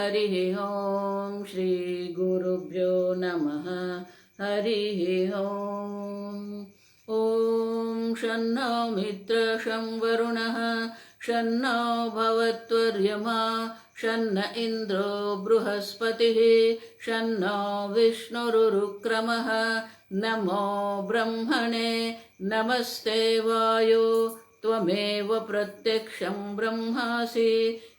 हरिः ॐ श्री गुरुभ्यो नमः हरिः ॐ ॐ शन्नो मित्रः शं वरुणः शन्नो भवत्वर्यमा शन्न इन्द्रो बृहस्पतिः शन्नो विष्णुरुक्रमः नमो ब्रह्मणे नमस्ते वायो त्वमेव प्रत्यक्षं ब्रह्मासि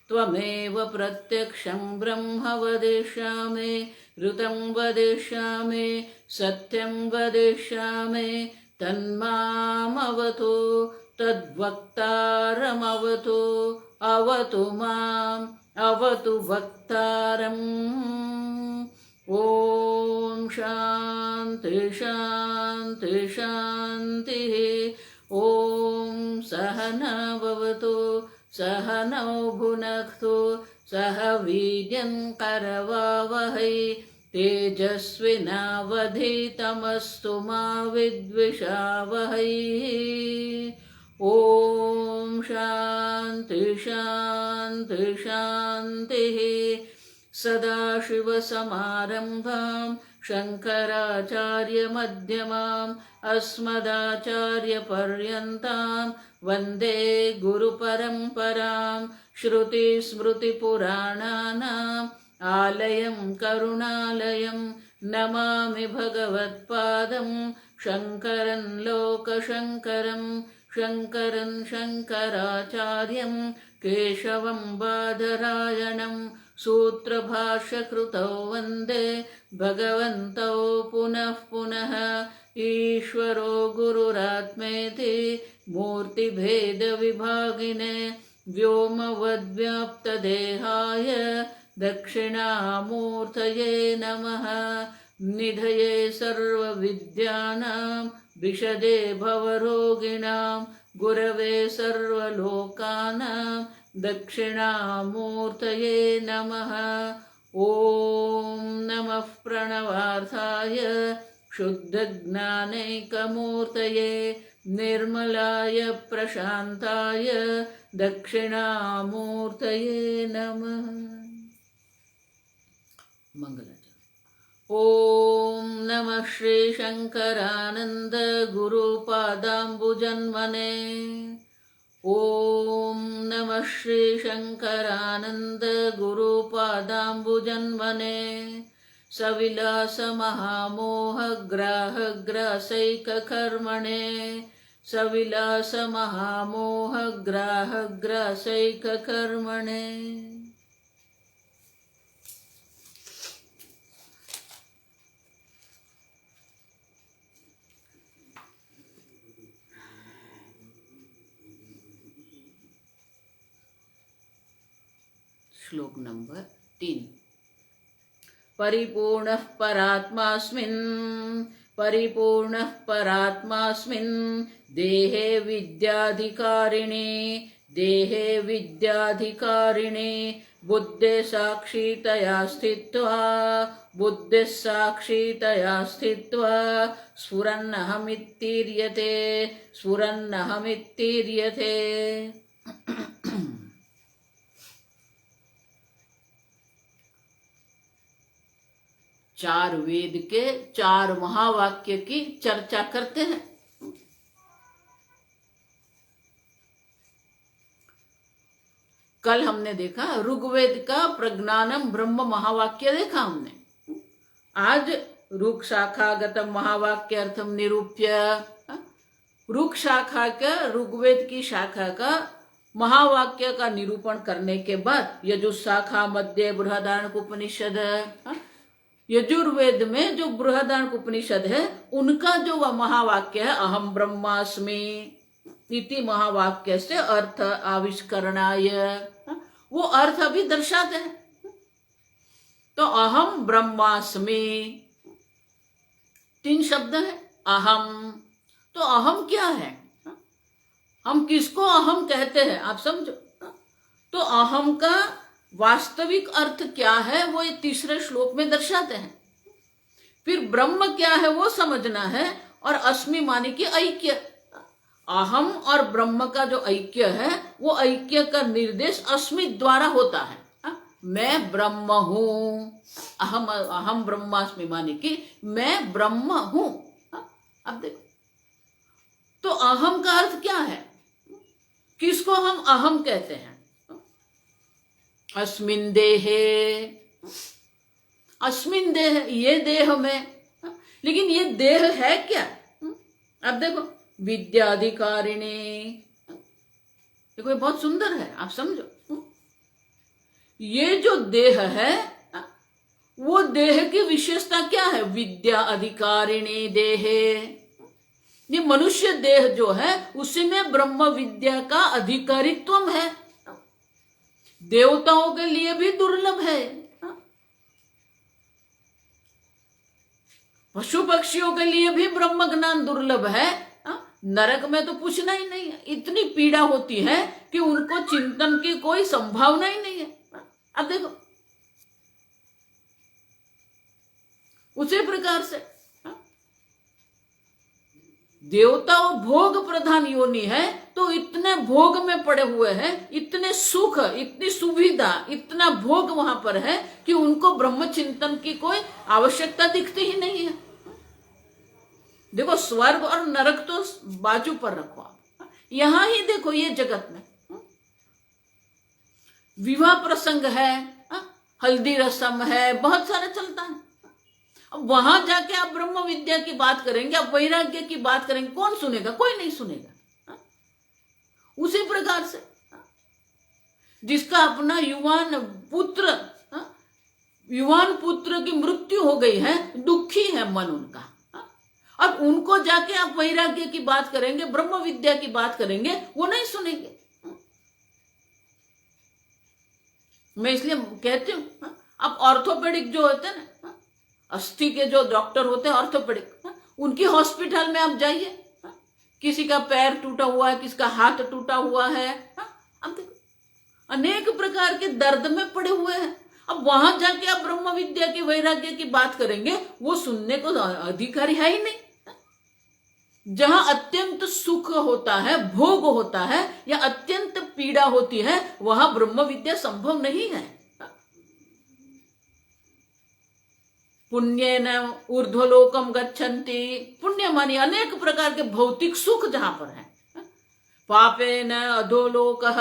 त्वमेव प्रत्यक्षं ब्रह्म वदिष्यामि ऋतं वदिष्यामि सत्यं वदिष्यामि तन्मामवतु तद्वक्तारमवतु अवतु माम् अवतु वक्तारम् ॐ शान्ति शान्ति शान्तिः ॐ सहना भवतु सहनौ भुनक्तु सह वीर्यं करवावहै तेजस्विनावधीतमस्तु मा विद्विषावहै ॐ शान्ति शान्ति शान्तिः सदाशिवसमारम्भां शङ्कराचार्यमध्यमाम् अस्मदाचार्यपर्यन्तां वन्दे गुरुपरम्परां श्रुतिस्मृतिपुराणानाम् आलयं करुणालयं नमामि भगवत्पादं शङ्करं लोकशङ्करं शङ्करं शङ्कराचार्यं केशवं बादरायणं सूत्रभाष्यकृतौ वन्दे भगवन्तौ पुनः पुनः ईश्वरो गुरुरात्मेति मूर्तिभेदविभागिने व्योमवद्व्याप्तदेहाय दक्षिणामूर्तये नमः निधये सर्वविद्यानां विशदे भवरोगिणां गुरवे सर्वलोकानां दक्षिणामूर्तये नमः ॐ नमः प्रणवार्थाय शुद्धज्ञानैकमूर्तये निर्मलाय प्रशान्ताय दक्षिणामूर्तये नमः। मंगलाचरण। ॐ नमः श्री शंकरानंद गुरुपादाम्बुजन्मने ॐ नमः श्री शंकरानंद गुरुपादाम्बुजन्मने सविलास महामोहग्राहग्रासैककर्मणे सविलास महामोहग्राहग्रासैककर्मणे। श्लोक नंबर 3। परिपूर्णः परात्मास्मिन् परिपूर्णः परात्मास्मिन् देहे विद्याधिकारिणे देहे विद्याधिकारिणे बुद्धे साक्षितया स्थित्वा बुद्धे साक्षितया स्थित्वा स्फुरन्नहमित्तीर्यते स्फुरन्नहमित्तीर्यते। चार वेद के चार महावाक्य की चर्चा करते हैं। कल हमने देखा ऋग्वेद का प्रज्ञानम ब्रह्म महावाक्य देखा हमने। आज ऋक् शाखागतम महावाक्य अर्थम निरूप्य ऋक् शाखा का ऋग्वेद की शाखा का महावाक्य का निरूपण करने के बाद यजुशाखा मध्य बृहदारण्यक उपनिषद यजुर्वेद में जो बृहदारण्यक उपनिषद है उनका जो वह महावाक्य है अहम ब्रह्मास्मि इति महावाक्य से अर्थ आविष्करणाय वो अर्थ अभी दर्शाते हैं। तो अहम ब्रह्मास्मि 3 शब्द है अहम। तो अहम क्या है, हम किसको अहम कहते हैं आप समझो। तो अहम का वास्तविक अर्थ क्या है वो ये तीसरे श्लोक में दर्शाते हैं। फिर ब्रह्म क्या है वो समझना है और अस्मि माने की ऐक्य। अहम और ब्रह्म का जो ऐक्य है वो ऐक्य का निर्देश अस्मि द्वारा होता है। मैं ब्रह्म हूं, अहम अहम ब्रह्मास्मि माने कि मैं ब्रह्म हूं। अब देखो, तो अहम का अर्थ क्या है? किसको हम अहम कहते हैं? अस्मिन देहे, अस्मिन देह, ये देह में। लेकिन ये देह है क्या? अब देखो, विद्याधिकारिणी, देखो ये बहुत सुंदर है, आप समझो। ये जो देह है, वो देह की विशेषता क्या है? विद्या अधिकारिणी देहे। ये मनुष्य देह जो है उसी में ब्रह्म विद्या का अधिकारित्व है। देवताओं के लिए भी दुर्लभ है, पशु पक्षियों के लिए भी ब्रह्म ज्ञान दुर्लभ है। नरक में तो पूछना ही नहीं है, इतनी पीड़ा होती है कि उनको चिंतन की कोई संभावना ही नहीं है। अब देखो, उसी प्रकार से देवता और भोग प्रधान योनि है, तो इतने भोग में पड़े हुए हैं, इतने सुख, इतनी सुविधा, इतना भोग वहां पर है कि उनको ब्रह्म चिंतन की कोई आवश्यकता दिखती ही नहीं है। देखो, स्वर्ग और नरक तो बाजू पर रखो आप, यहां ही देखो, ये जगत में विवाह प्रसंग है, हल्दी रस्म है, बहुत सारा चलता है। अब वहां जाके आप ब्रह्म विद्या की बात करेंगे, आप वैराग्य की बात करेंगे, कौन सुनेगा? कोई नहीं सुनेगा। उसी प्रकार से जिसका अपना युवान पुत्र की मृत्यु हो गई है, दुखी है मन उनका, अब उनको जाके आप वैराग्य की बात करेंगे, ब्रह्म विद्या की बात करेंगे, वो नहीं सुनेंगे। मैं इसलिए कहती हूं, अब ऑर्थोपेडिक जो होते हैं ना, अस्थि के जो डॉक्टर होते हैं ऑर्थोपेडिक, उनकी हॉस्पिटल में आप जाइए, किसी का पैर टूटा हुआ है, किसका हाथ टूटा हुआ है, अब देखो अनेक प्रकार के दर्द में पड़े हुए हैं। अब वहां जाके आप ब्रह्म विद्या की वैराग्य की बात करेंगे, वो सुनने को अधिकारी है ही नहीं। जहां अत्यंत सुख होता है, भोग होता है, या अत्यंत पीड़ा होती है, वहां ब्रह्म विद्या संभव नहीं है। पुण्येन ऊर्ध्वलोकम गच्छन्ति, पुण्य मानी अनेक प्रकार के भौतिक सुख जहां पर है। पापेन अधोलोकः,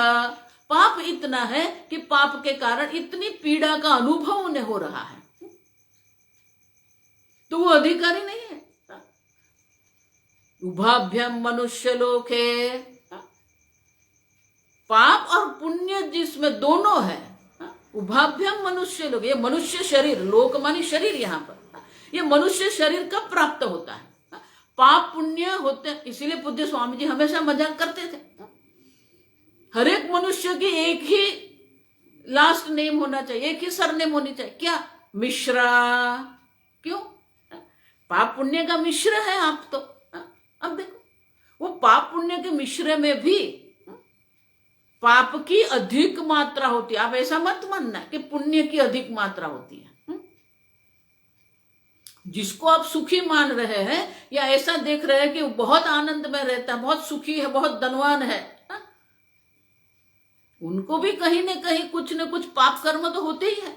पाप इतना है कि पाप के कारण इतनी पीड़ा का अनुभव उन्हें हो रहा है, तो वो अधिकारी नहीं है। उभाभ्यम मनुष्य लोके, पाप और पुण्य जिसमें दोनों है, उभाभ्यम मनुष्य लोक, ये मनुष्य शरीर, लोक मानी शरीर, यहां पर ये मनुष्य शरीर कब प्राप्त होता है? पाप पुण्य होते हैं। इसीलिए पूज्य स्वामी जी हमेशा मजाक करते थे, हर एक मनुष्य की एक ही लास्ट नेम होना चाहिए, एक ही सरनेम होनी चाहिए। क्या? मिश्रा। क्यों? पाप पुण्य का मिश्र है आप तो। अब देखो, वो पाप पुण्य के मिश्र में भी पाप की अधिक मात्रा होती है। आप ऐसा मत मानना कि पुण्य की अधिक मात्रा होती है। जिसको आप सुखी मान रहे हैं या ऐसा देख रहे हैं कि वो बहुत आनंद में रहता है, बहुत सुखी है, बहुत धनवान है, उनको भी कहीं न कहीं कुछ न कुछ पाप कर्म तो होते ही है।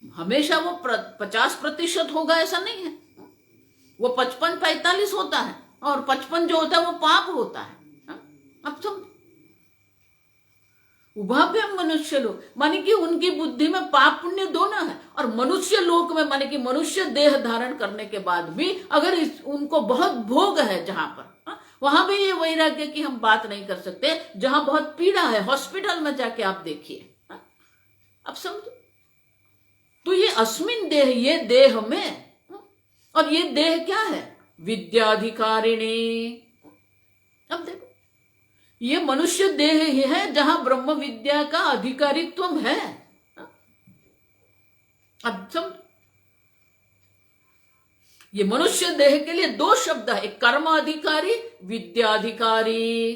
हमेशा वो 50% होगा ऐसा नहीं है, वो 55-45 होता है, और 55 जो होता है वो पाप होता है। अब तुम उभाभ्यम मनुष्य लोक माने कि उनकी बुद्धि में पाप पुण्य दोनों है, और मनुष्य लोक में माने कि मनुष्य देह धारण करने के बाद भी अगर उनको बहुत भोग है जहां पर, वहां भी ये वैराग्य की हम बात नहीं कर सकते। जहां बहुत पीड़ा है, हॉस्पिटल में जाके आप देखिए। अब समझो, तो ये अस्मिन देह, ये देह में, और ये देह क्या है? विद्याधिकारिणी। अब देखो, ये मनुष्य देह ही है जहां ब्रह्म विद्या का अधिकारित्व है। अब समझ, ये मनुष्य देह के लिए दो शब्द है, एक कर्म अधिकारी, विद्याधिकारी।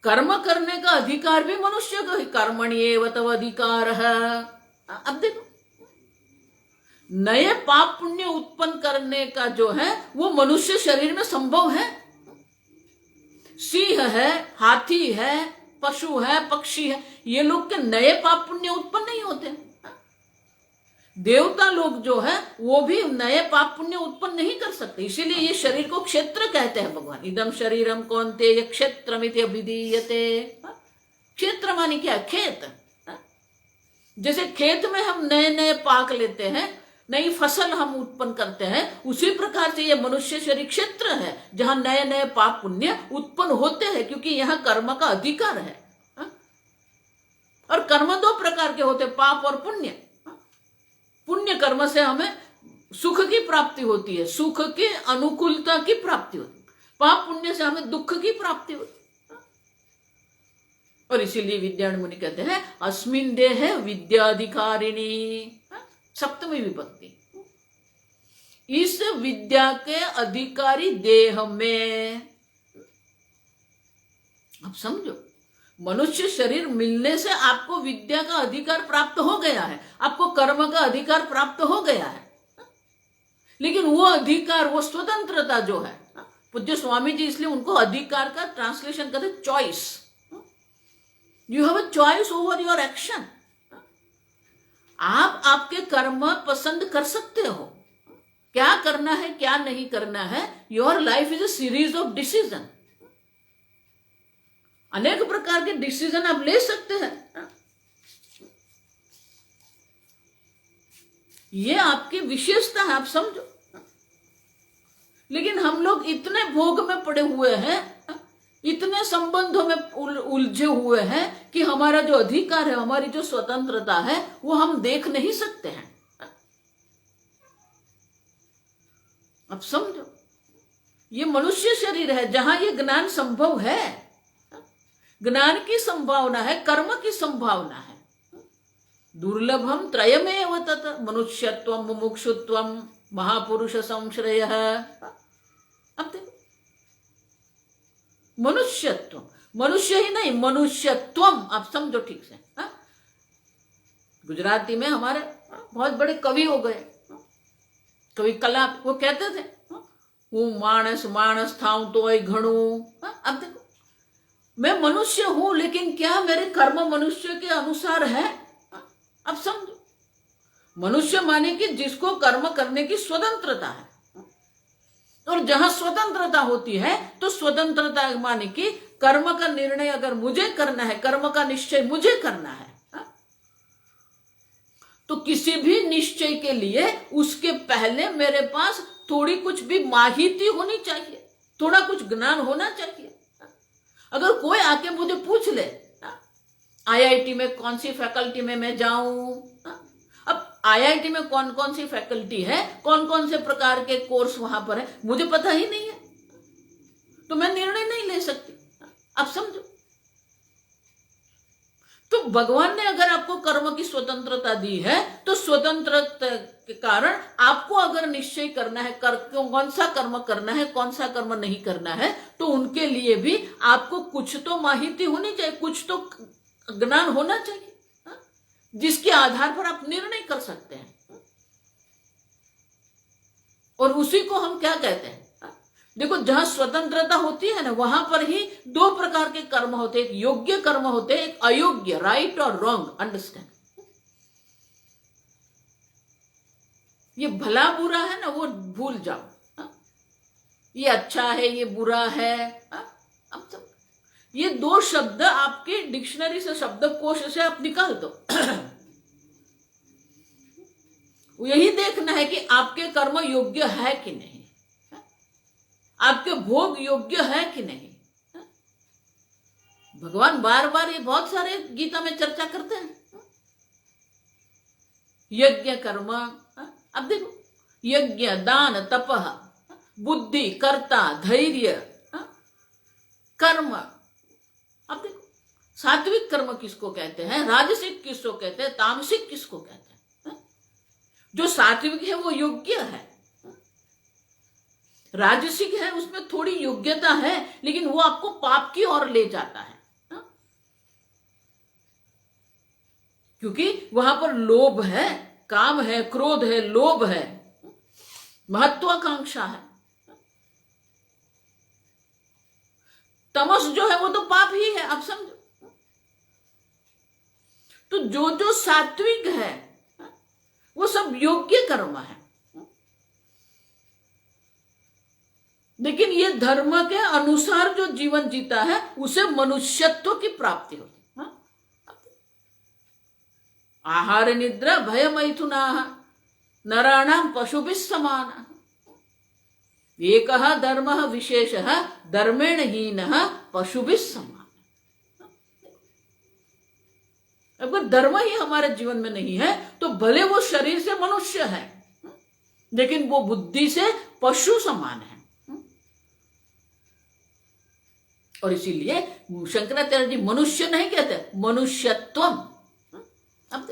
कर्म करने का अधिकार भी मनुष्य को, कर्मण्येव तव अधिकारः। अब देखो, नए पाप पुण्य उत्पन्न करने का जो है वो मनुष्य शरीर में संभव है। सिंह है, हाथी है, पशु है, पक्षी है, ये लोग के नए पाप पुण्य उत्पन्न नहीं होते। देवता लोग जो है वो भी नए पाप पुण्य उत्पन्न नहीं कर सकते, इसीलिए ये शरीर को क्षेत्र कहते हैं भगवान। इदम शरीरम कौन्तेय क्षेत्रमिति अभिधीयते। क्षेत्र माने क्या? खेत। जैसे खेत में हम नए नए पाक लेते हैं, नई फसल हम उत्पन्न करते हैं, उसी प्रकार से ये मनुष्य शरीर क्षेत्र है जहां नए नए पाप पुण्य उत्पन्न होते हैं, क्योंकि यहां कर्म का अधिकार है। और कर्म दो प्रकार के होते हैं, पाप और पुण्य। पुण्य कर्म से हमें सुख की प्राप्ति होती है, सुख की अनुकूलता की प्राप्ति होती है। पाप पुण्य से हमें दुख की प्राप्ति होती है। और इसीलिए विद्यारण्य मुनि कहते हैं अस्मिन् देहे विद्याधिकारिणी, सप्तमी विभक्ति। इस विद्या के अधिकारी देह में। अब समझो, मनुष्य शरीर मिलने से आपको विद्या का अधिकार प्राप्त हो गया है, आपको कर्म का अधिकार प्राप्त हो गया है। लेकिन वो अधिकार, वो स्वतंत्रता जो है, पूज्य स्वामी जी इसलिए उनको अधिकार का ट्रांसलेशन करते हैं choice. You have a choice over your action. आप आपके कर्म पसंद कर सकते हो, क्या करना है क्या नहीं करना है। Your life is a series of decision. अनेक प्रकार के डिसीजन आप ले सकते हैं, ये आपकी विशेषता है, आप समझो। लेकिन हम लोग इतने भोग में पड़े हुए हैं, इतने संबंधों में उलझे हुए हैं कि हमारा जो अधिकार है, हमारी जो स्वतंत्रता है, वो हम देख नहीं सकते हैं। अब समझो, ये मनुष्य शरीर है जहां ये ज्ञान संभव है, ज्ञान की संभावना है, कर्म की संभावना है। दुर्लभम त्रयमेव तत् मनुष्यत्वम मुमुक्षुत्वम महापुरुष संश्रयः। अब देखो, मनुष्यत्व, मनुष्य ही नहीं मनुष्यत्वम, आप समझो ठीक से। गुजराती में हमारे बहुत बड़े कवि हो गए, कवि कला, वो कहते थे हूं मानस मानस थाऊं तोय घणू। अब देखो, मैं मनुष्य हूं, लेकिन क्या मेरे कर्म मनुष्य के अनुसार है? अब समझो, मनुष्य माने कि जिसको कर्म करने की स्वतंत्रता है। और जहां स्वतंत्रता होती है तो स्वतंत्रता माने कि कर्म का निर्णय अगर मुझे करना है, कर्म का निश्चय मुझे करना है, तो किसी भी निश्चय के लिए उसके पहले मेरे पास थोड़ी कुछ भी माहिती होनी चाहिए, थोड़ा कुछ ज्ञान होना चाहिए। अगर कोई आके मुझे पूछ ले आईआईटी में कौन सी फैकल्टी में मैं जाऊं, अब आईआईटी में कौन कौन सी फैकल्टी है, कौन कौन से प्रकार के कोर्स वहां पर है, मुझे पता ही नहीं है, तो मैं निर्णय नहीं ले सकती। अब समझो, तो भगवान ने अगर आपको कर्म की स्वतंत्रता दी है, तो स्वतंत्रता के कारण आपको अगर निश्चय करना है कौन सा कर्म करना है, कौन सा कर्म नहीं करना है, तो उनके लिए भी आपको कुछ तो माहिती होनी चाहिए, कुछ तो ज्ञान होना चाहिए, जिसके आधार पर आप निर्णय कर सकते हैं। और उसी को हम क्या कहते हैं? देखो, जहां स्वतंत्रता होती है ना, वहां पर ही दो प्रकार के कर्म होते हैं, एक योग्य कर्म होते हैं, एक अयोग्य, राइट और रॉन्ग। अंडरस्टैंड? ये भला बुरा है ना, वो भूल जाओ। ये अच्छा है, ये बुरा है। अब तो ये दो शब्द आपके डिक्शनरी से, शब्दकोश से आप निकाल दो। यही देखना है कि आपके कर्म योग्य है कि नहीं, आपके भोग योग्य है कि नहीं। भगवान बार बार ये बहुत सारे गीता में चर्चा करते हैं, यज्ञ कर्म। अब देखो, यज्ञ, दान, तपः, बुद्धि, कर्ता, धैर्य, कर्म। अब देखो, सात्विक कर्म किसको कहते हैं, राजसिक किसको कहते हैं, तामसिक किसको कहते हैं? जो सात्विक है वो योग्य है, राजसिक है उसमें थोड़ी योग्यता है, लेकिन वो आपको पाप की ओर ले जाता है, क्योंकि वहां पर लोभ है, काम है, क्रोध है, लोभ है, महत्वाकांक्षा है। तमस जो है वो तो पाप ही है, आप समझो। तो जो जो सात्विक है वो सब योग्य कर्म है, लेकिन ये धर्म के अनुसार जो जीवन जीता है उसे मनुष्यत्व की प्राप्ति होती है। आहार निद्रा भय मैथुना नराणाम पशुभिः समानः, एकः धर्मः विशेषः धर्मेण हीनः पशुभिः समानः। अगर धर्म ही हमारे जीवन में नहीं है तो भले वो शरीर से मनुष्य है लेकिन वो बुद्धि से पशु समान है। और इसीलिए शंकराचार्य जी मनुष्य नहीं कहते, मनुष्यत्वम। अब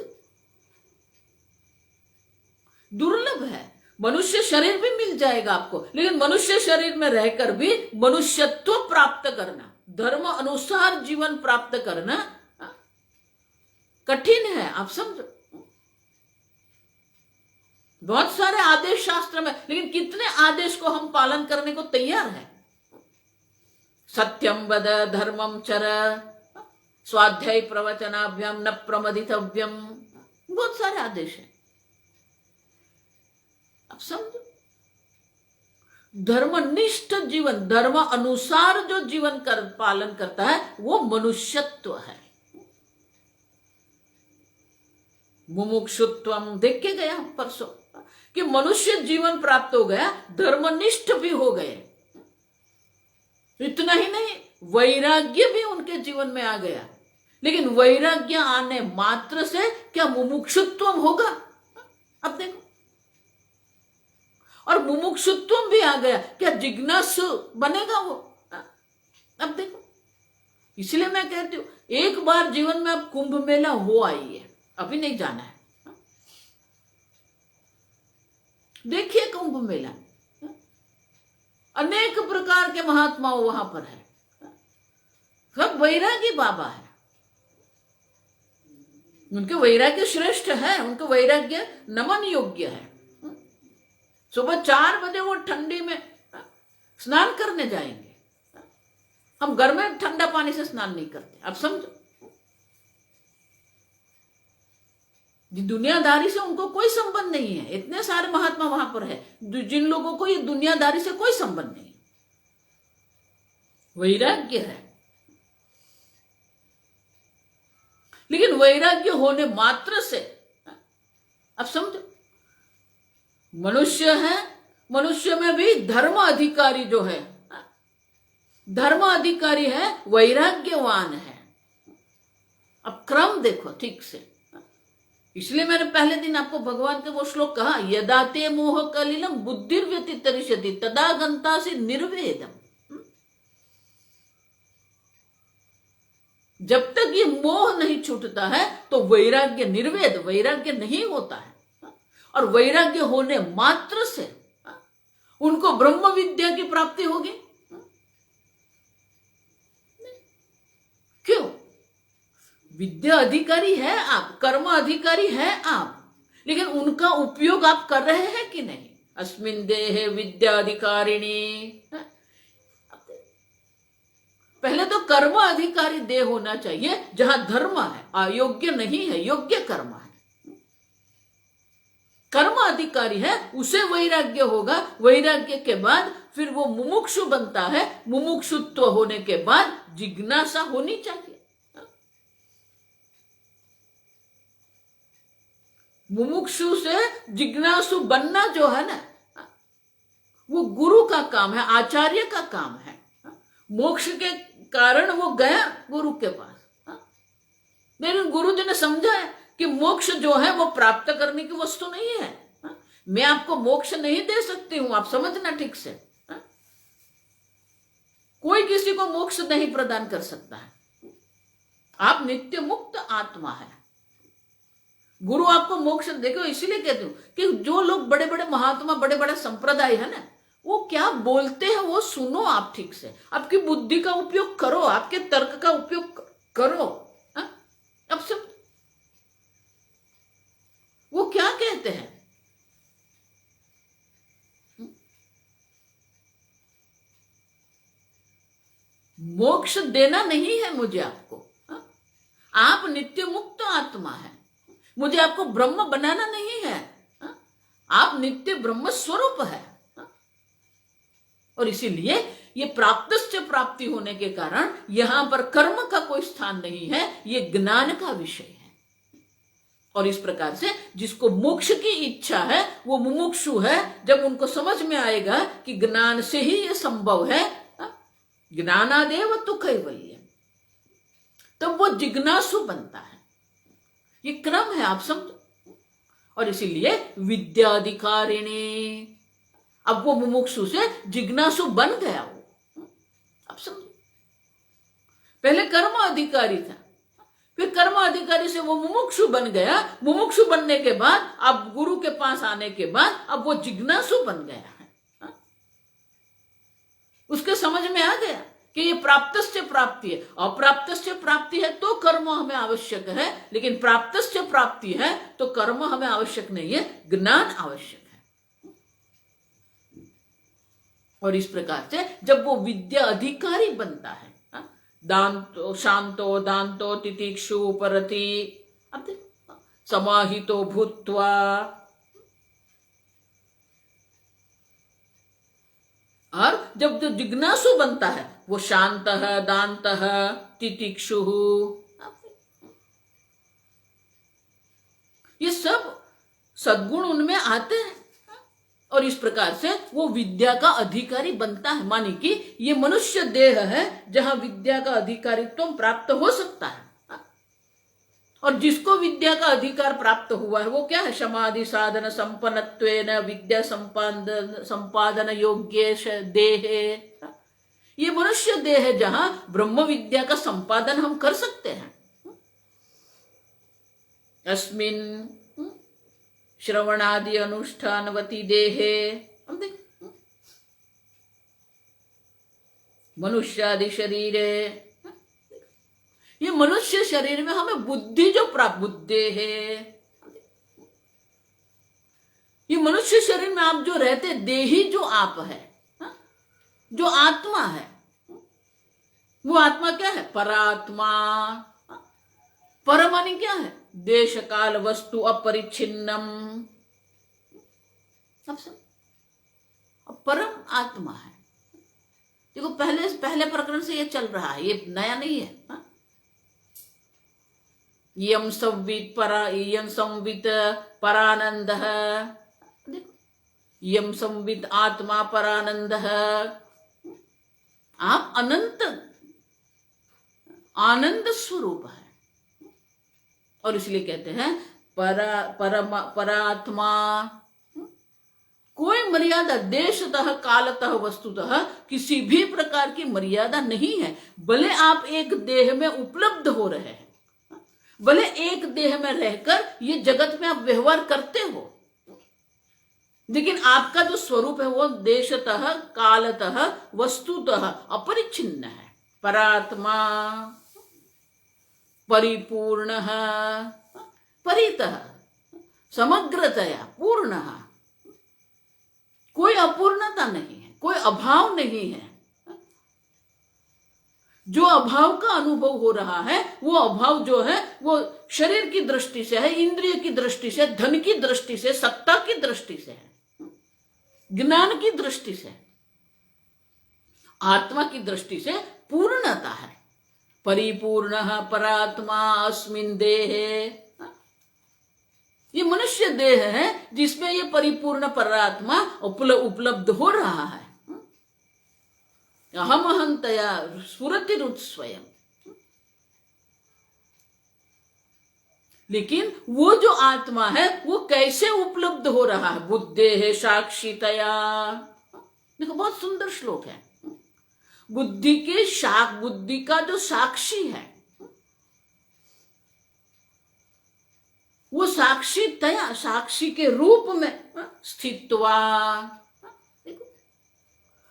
दुर्लभ है, मनुष्य शरीर भी मिल जाएगा आपको, लेकिन मनुष्य शरीर में रहकर भी मनुष्यत्व प्राप्त करना, धर्म अनुसार जीवन प्राप्त करना कठिन है। आप समझो, बहुत सारे आदेश शास्त्र में, लेकिन कितने आदेश को हम पालन करने को तैयार है? सत्यम वद धर्मम चर स्वाध्याय प्रवचनाभ्याम न प्रमदितव्यम, बहुत सारे आदेश हैं। अब समझो, धर्मनिष्ठ जीवन, धर्म अनुसार जो जीवन पालन करता है वो मनुष्यत्व है। मुमुक्षुत्वम देख के गया परसों कि मनुष्य जीवन प्राप्त हो गया, धर्मनिष्ठ भी हो गए। इतना ही नहीं, वैराग्य भी उनके जीवन में आ गया, लेकिन वैराग्य आने मात्र से क्या मुमुक्षुत्व होगा? अब देखो, और मुमुक्षुत्व भी आ गया, क्या जिज्ञासु बनेगा वो? अब देखो, इसलिए मैं कहती हूं एक बार जीवन में अब कुंभ मेला हो आइए, अभी नहीं जाना है। देखिए कुंभ मेला, अनेक प्रकार के महात्मा वहां पर है, सब वैरागी बाबा है। उनके वैराग्य श्रेष्ठ है, उनका वैराग्य नमन योग्य है। सुबह 4 बजे वो ठंडी में स्नान करने जाएंगे, हम घर में ठंडा पानी से स्नान नहीं करते। अब समझो, दुनियादारी से उनको कोई संबंध नहीं है। इतने सारे महात्मा वहां पर है जिन लोगों को ये दुनियादारी से कोई संबंध नहीं, वैराग्य है। लेकिन वैराग्य होने मात्र से, अब समझो, मनुष्य है, मनुष्य में भी धर्म अधिकारी जो है, धर्म अधिकारी है, वैराग्यवान है। अब क्रम देखो ठीक से, इसलिए मैंने पहले दिन आपको भगवान के वो श्लोक कहा, यदा ते मोह कलिलम बुद्धिर्व्यतितरिष्यति तदा गंतासि निर्वेदम। जब तक ये मोह नहीं छूटता है तो वैराग्य, निर्वेद वैराग्य नहीं होता है। और वैराग्य होने मात्र से उनको ब्रह्म विद्या की प्राप्ति होगी। क्यों? विद्या अधिकारी है आप, कर्म अधिकारी है आप, लेकिन उनका उपयोग आप कर रहे हैं कि नहीं? अस्मिन् देहे विद्या अधिकारिणी। पहले तो कर्म अधिकारी देह होना चाहिए जहां धर्म है, अयोग्य नहीं है, योग्य कर्म है। कर्म अधिकारी है, उसे वैराग्य होगा, वैराग्य के बाद फिर वो मुमुक्षु बनता है, मुमुक्षुत्व होने के बाद जिज्ञासा होनी चाहिए। मुमुक्षु से जिज्ञासु बनना जो है ना, वो गुरु का काम है, आचार्य का काम है। मोक्ष के कारण वो गया गुरु के पास, लेकिन गुरु जी ने समझा है कि मोक्ष जो है वो प्राप्त करने की वस्तु नहीं है। मैं आपको मोक्ष नहीं दे सकती हूं, आप समझना ठीक से। कोई किसी को मोक्ष नहीं प्रदान कर सकता है। आप नित्य मुक्त आत्मा है। गुरु आपको मोक्ष, देखो इसीलिए कहती हूं कि जो लोग बड़े बड़े महात्मा, बड़े बड़े संप्रदाय है ना, वो क्या बोलते हैं वो सुनो आप ठीक से, आपकी बुद्धि का उपयोग करो, आपके तर्क का उपयोग करो। अब सब वो क्या कहते हैं, मोक्ष देना नहीं है मुझे आपको, आप नित्य मुक्त आत्मा है, मुझे आपको ब्रह्म बनाना नहीं है। आप नित्य ब्रह्म स्वरूप है। और इसीलिए ये प्राप्त से प्राप्ति होने के कारण यहां पर कर्म का कोई स्थान नहीं है, ये ज्ञान का विषय है। और इस प्रकार से जिसको मोक्ष की इच्छा है वो मुमुक्षु है। जब उनको समझ में आएगा कि ज्ञान से ही ये संभव है, ज्ञानादेव तु कैवल्य, तब वो जिज्ञासु बनता है। ये क्रम है, आप समझो। और इसीलिए विद्याधिकारिणी, अब वो मुमुक्षु से जिज्ञासु बन गया वो, आप समझो। पहले कर्म अधिकारी था, फिर कर्म अधिकारी से वो मुमुक्षु बन गया। मुमुक्षु बनने के बाद अब गुरु के पास आने के बाद अब वो जिज्ञासु बन गया है। उसके समझ में आ गया कि ये प्राप्त से प्राप्ति है। अप्राप्त से प्राप्ति है तो कर्म हमें आवश्यक है, लेकिन प्राप्त से प्राप्ति है तो कर्म हमें आवश्यक नहीं है, ज्ञान आवश्यक है। और इस प्रकार से जब वो विद्या अधिकारी बनता है, दांतो शांतो दांतो तितिक्षु परति, अब देखो, समाहितो भूत्वा, और जब जो जिज्ञासु बनता है वो शांतः दान्तः तितिक्षु, ये सब सद्गुण उनमें आते हैं। और इस प्रकार से वो विद्या का अधिकारी बनता है। मानी कि ये मनुष्य देह है जहां विद्या का अधिकारित्व प्राप्त हो सकता है। और जिसको विद्या का अधिकार प्राप्त हुआ है वो क्या है? समाधि साधन संपन्नत्वेन विद्या संपादन योग्य देह, ये मनुष्य देह है जहां ब्रह्म विद्या का संपादन हम कर सकते हैं। अस्मिन् श्रवणादि अनुष्ठानवती देहे, हम देख मनुष्यादि शरीरे, ये मनुष्य शरीर में हमें बुद्धि जो प्राप्त, बुद्धि है, ये मनुष्य शरीर में आप जो रहते देही जो आप है, जो आत्मा है, वो आत्मा क्या है? परात्मा। पर मानी क्या है? देश काल वस्तु अपरिच्छिन्नम, परम आत्मा है। देखो पहले प्रकरण से ये चल रहा है, ये नया नहीं है। यम संवित परानंद, देखो यम संवित आत्मा परानंद, आप अनंत आनंद स्वरूप है। और इसलिए कहते हैं परात्मा, कोई मर्यादा देशतः कालतः वस्तुतः किसी भी प्रकार की मर्यादा नहीं है। भले आप एक देह में उपलब्ध हो रहे हैं, भले एक देह में रहकर ये जगत में आप व्यवहार करते हो, लेकिन आपका जो स्वरूप है वो देशतः कालतः वस्तुतः अपरिच्छिन्न है। परात्मा परिपूर्ण, परितः समग्रतया पूर्ण, कोई अपूर्णता नहीं है, कोई अभाव नहीं है। जो अभाव का अनुभव हो रहा है वो अभाव जो है वो शरीर की दृष्टि से है, इंद्रिय की दृष्टि से, धन की दृष्टि से, सत्ता की दृष्टि से है, ज्ञान की दृष्टि से, आत्मा की दृष्टि से पूर्णता है। परिपूर्ण परात्मा अस्मिन् देहे, ये मनुष्य देह है जिसमें ये परिपूर्ण परात्मा उपलब्ध हो रहा है। अहम अहंतया स्फुरतिरुत स्वयं, लेकिन वो जो आत्मा है वो कैसे उपलब्ध हो रहा है? बुद्धे है साक्षितया। देखो बहुत सुंदर श्लोक है। बुद्धि का जो साक्षी है वो साक्षितया, साक्षी के रूप में स्थित्वा,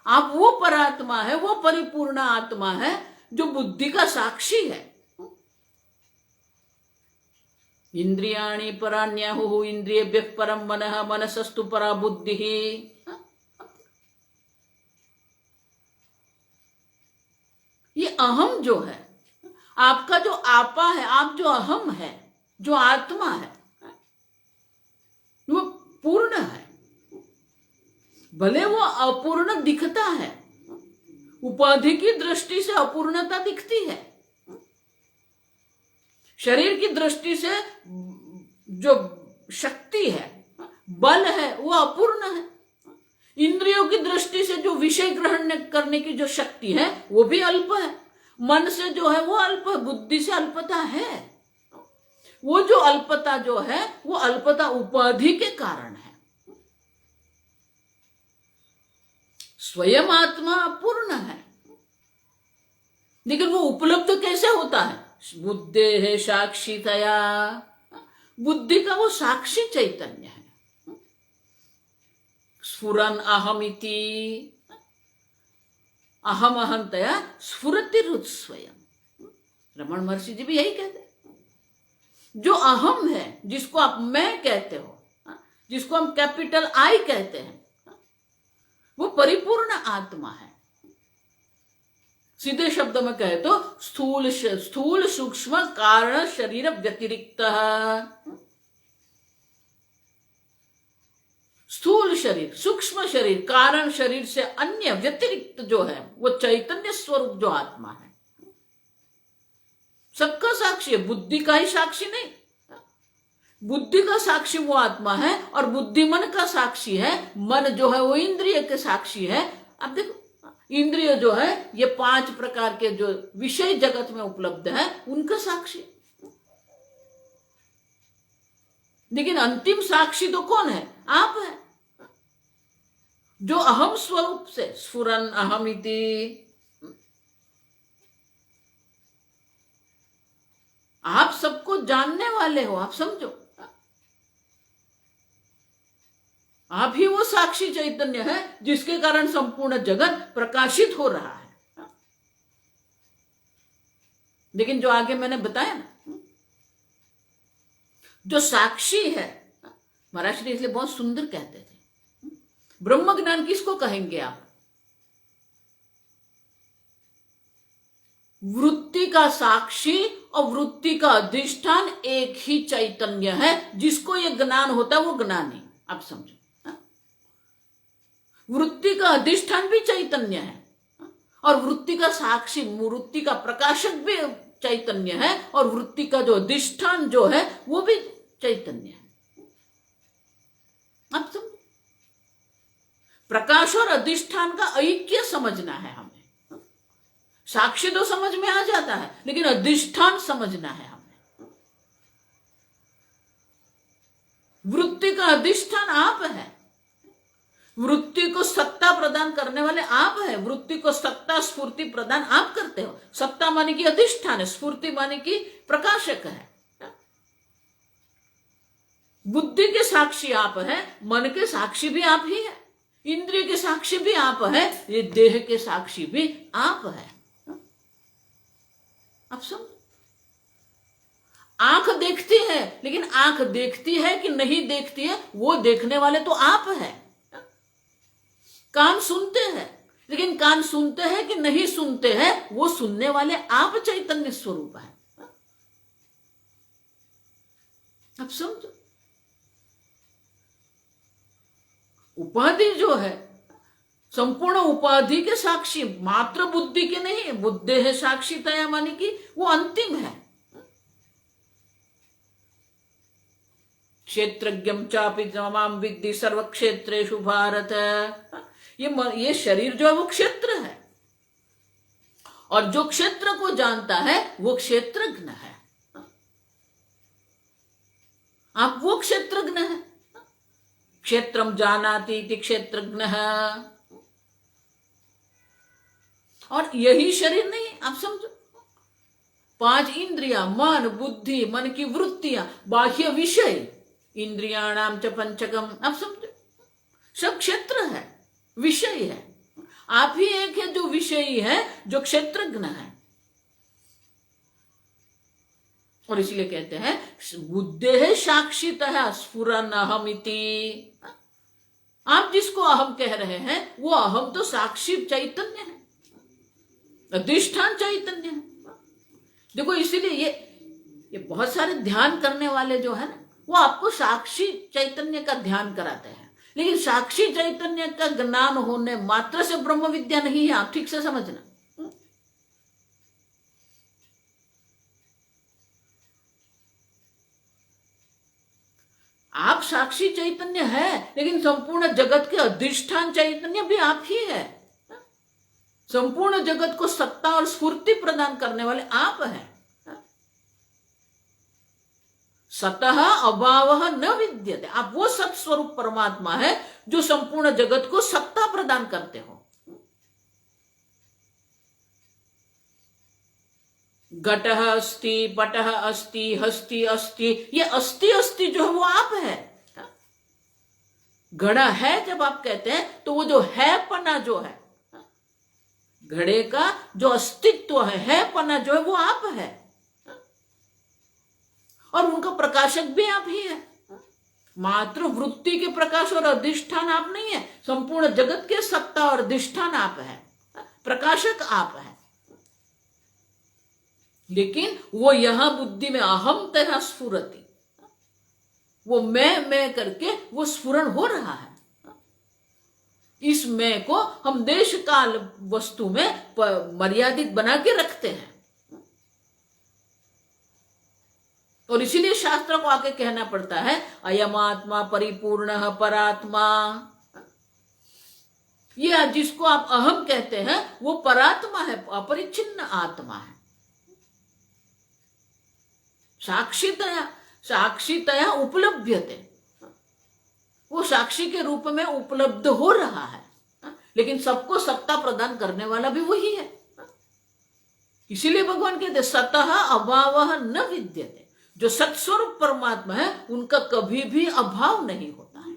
आप वो परात्मा है, वो परिपूर्ण आत्मा है जो बुद्धि का साक्षी है। इंद्रियाणि पराण्याहुः इंद्रियेभ्यः परं मनः मनसस्तु परा बुद्धिः। ये अहम जो है, आपका जो आपा है, आप जो अहम है, जो आत्मा है, वो पूर्ण है। भले वो अपूर्ण दिखता है, उपाधि की दृष्टि से अपूर्णता दिखती है, शरीर की दृष्टि से जो शक्ति है, बल है, वो अपूर्ण है। इंद्रियों की दृष्टि से जो विषय ग्रहण करने की जो शक्ति है वो भी अल्प है। मन से जो है वो अल्प है, बुद्धि से अल्पता है। वो जो अल्पता जो है वो अल्पता उपाधि के कारण है। स्वयं आत्मा अपूर्ण है, लेकिन वो उपलब्ध कैसे होता है? बुद्धे है साक्षितया, बुद्धि का वो साक्षी चैतन्य है। स्फुरन अहमिति, अहम अहंतया स्फुरतिरुत स्वयं। रमण महर्षि जी भी यही कहते हैं। जो अहम है, जिसको आप मैं कहते हो, जिसको हम कैपिटल आई कहते हैं, वो परिपूर्ण आत्मा है। सीधे शब्दों में कहे तो स्थूल सूक्ष्म कारण शरीर व्यतिरिक्त, स्थूल शरीर, सूक्ष्म शरीर, कारण शरीर से अन्य व्यतिरिक्त जो है वो चैतन्य स्वरूप जो आत्मा है, सबका साक्षी है। बुद्धि का ही साक्षी नहीं, बुद्धि का साक्षी वो आत्मा है और बुद्धि मन का साक्षी है। मन जो है वो इंद्रिय के साक्षी है। अब देखो, इंद्रिय जो है ये 5 प्रकार के जो विषय जगत में उपलब्ध है उनका साक्षी, लेकिन अंतिम साक्षी तो कौन है? आप है, जो अहम स्वरूप से स्फुरन अहमिति। आप सबको जानने वाले हो, आप समझो, आप ही वो साक्षी चैतन्य है जिसके कारण संपूर्ण जगत प्रकाशित हो रहा है। लेकिन जो आगे मैंने बताया ना, जो साक्षी है, महाराज श्री इसलिए बहुत सुंदर कहते थे, ब्रह्म ज्ञान किसको कहेंगे आप? वृत्ति का साक्षी और वृत्ति का अधिष्ठान एक ही चैतन्य है। जिसको ये ज्ञान होता है वो ज्ञानी, आप समझो। वृत्ति का अधिष्ठान भी चैतन्य है और वृत्ति का साक्षी, वृत्ति का प्रकाशक भी चैतन्य है और वृत्ति का जो अधिष्ठान जो है वो भी चैतन्य है। आप समझो, प्रकाश और अधिष्ठान का ऐक्य समझना है हमें। साक्षी तो समझ में आ जाता है, लेकिन अधिष्ठान समझना है हमें। वृत्ति का अधिष्ठान आप है, वृत्ति को सत्ता प्रदान करने वाले आप है। वृत्ति को सत्ता स्फूर्ति प्रदान आप करते हो। सत्ता माने की अधिष्ठान है, स्फूर्ति माने की प्रकाशक है। बुद्धि के साक्षी आप है, मन के साक्षी भी आप ही है, इंद्रिय के साक्षी भी आप है, ये देह के साक्षी भी आप है। आप समझ, आंख देखती है, लेकिन आंख देखती है कि नहीं देखती है वो देखने वाले तो आप है। कान सुनते हैं, लेकिन कान सुनते हैं कि नहीं सुनते हैं वो सुनने वाले आप चैतन्य स्वरूप है। अब समझो, उपाधि जो है संपूर्ण उपाधि के साक्षी, मात्र बुद्धि के नहीं। बुद्धि है साक्षी तया माने कि वो अंतिम है। क्षेत्रज्ञम चापि माम विद्धि सर्व क्षेत्रेषु भारत। ये शरीर जो है वो क्षेत्र है और जो क्षेत्र को जानता है वो क्षेत्रज्ञ है। आप वो क्षेत्रज्ञ है। क्षेत्रम जानाति इति क्षेत्रज्ञ है। और यही शरीर नहीं, आप समझो, 5 इंद्रियां, मन, बुद्धि, मन की वृत्तियां, बाह्य विषय, इंद्रियाणाम च पंचकम, आप समझो, सब क्षेत्र है, विषय है। आप ही एक है जो विषयी है, जो क्षेत्रज्ञ है। और इसलिए कहते हैं बुद्धे है साक्षितः स्फुरन् अहमिति। आप जिसको अहम कह रहे हैं वो अहम तो साक्षी चैतन्य है, अधिष्ठान चैतन्य है। देखो इसीलिए ये बहुत सारे ध्यान करने वाले जो है ना, वो आपको साक्षी चैतन्य का ध्यान कराते हैं, लेकिन साक्षी चैतन्य का ज्ञान होने मात्र से ब्रह्म विद्या नहीं है, आप ठीक से समझना। आप साक्षी चैतन्य है, लेकिन संपूर्ण जगत के अधिष्ठान चैतन्य भी आप ही है। संपूर्ण जगत को सत्ता और स्फूर्ति प्रदान करने वाले आप हैं। सतः अभाव न विद्यते, आप वो सत स्वरूप परमात्मा है जो संपूर्ण जगत को सत्ता प्रदान करते हो। घटः अस्ति, पटः अस्ति, हस्ति अस्ति, ये अस्ति अस्ति जो है वो आप है। घड़ा है जब आप कहते हैं तो वो जो है पना जो है, घड़े का जो अस्तित्व है पना जो है वो आप है, और उनका प्रकाशक भी आप ही है। मात्र वृत्ति के प्रकाश और अधिष्ठान आप नहीं है, संपूर्ण जगत के सत्ता और अधिष्ठान आप है, प्रकाशक आप है। लेकिन वो यहां बुद्धि में अहम तरह स्फुरति, वो मैं करके वो स्फुरण हो रहा है। इस मैं को हम देश काल वस्तु में मर्यादित बना के रखते हैं, और इसीलिए शास्त्र को आके कहना पड़ता है अयम आत्मा परिपूर्ण परात्मा। ये जिसको आप अहम कहते हैं वो परात्मा है, अपरिच्छिन्न आत्मा है। साक्षीतया उपलभ्यते, वो साक्षी के रूप में उपलब्ध हो रहा है, लेकिन सबको सत्ता प्रदान करने वाला भी वही है। इसीलिए भगवान कहते सतः अभाव न विद्यते, जो सत्स्वरूप परमात्मा है उनका कभी भी अभाव नहीं होता है।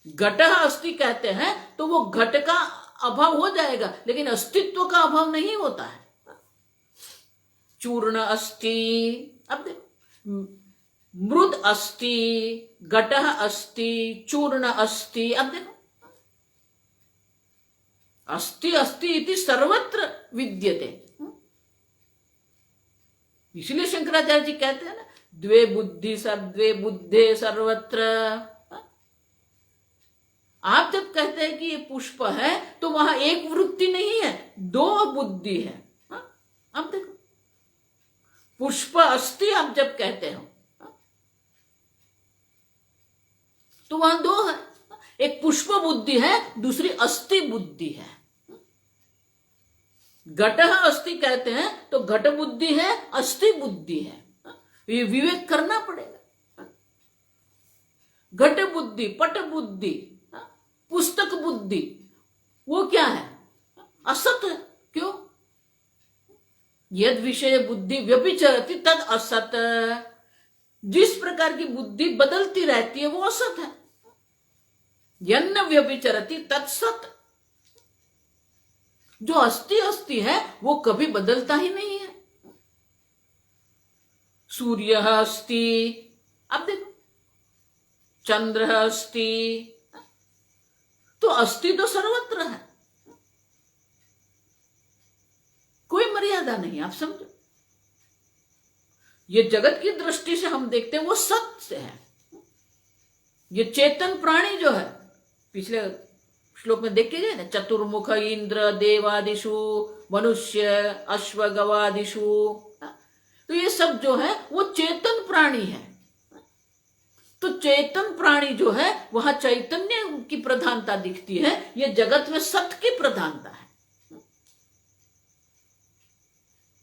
घटः अस्ति कहते हैं तो वो घट का अभाव हो जाएगा, लेकिन अस्तित्व का अभाव नहीं होता है। चूर्ण अस्ति, अब देखो मृद अस्ति, घटः अस्ति, चूर्ण अस्ति, अब देखो अस्ति अस्ति इति सर्वत्र विद्यते। इसलिए शंकराचार्य जी कहते हैं ना द्वे बुद्धे सर्वत्र। आप जब कहते हैं कि ये पुष्प है तो वहां एक वृत्ति नहीं है, दो बुद्धि है। अब देखो पुष्प अस्ति आप जब कहते हो तो वहां दो है, एक पुष्प बुद्धि है, दूसरी अस्थि बुद्धि है। घटः अस्ति कहते हैं तो घट बुद्धि है, अस्थि बुद्धि है, ये विवेक करना पड़ेगा। घट बुद्धि, पट बुद्धि, पुस्तक बुद्धि, वो क्या है? असत है। क्यों? यद विषय बुद्धि व्यभिचरति तद असत, जिस प्रकार की बुद्धि बदलती रहती है वो असत है। यन्न व्यभिचरति तत्सत, जो अस्ति अस्ति है वो कभी बदलता ही नहीं है। सूर्य अस्ति, अब देखो चंद्र अस्ति, तो अस्ति तो सर्वत्र है, कोई मर्यादा नहीं। आप समझो, ये जगत की दृष्टि से हम देखते हैं वो सत्य है। ये चेतन प्राणी जो है, पिछले श्लोक में देख के गए ना, चतुर्मुख इंद्र देवादिशु मनुष्य अश्व गवादिशु, तो ये सब जो है वो चेतन प्राणी है। तो चेतन प्राणी जो है वहां चैतन्य की प्रधानता दिखती है, ये जगत में सत्य की प्रधानता है।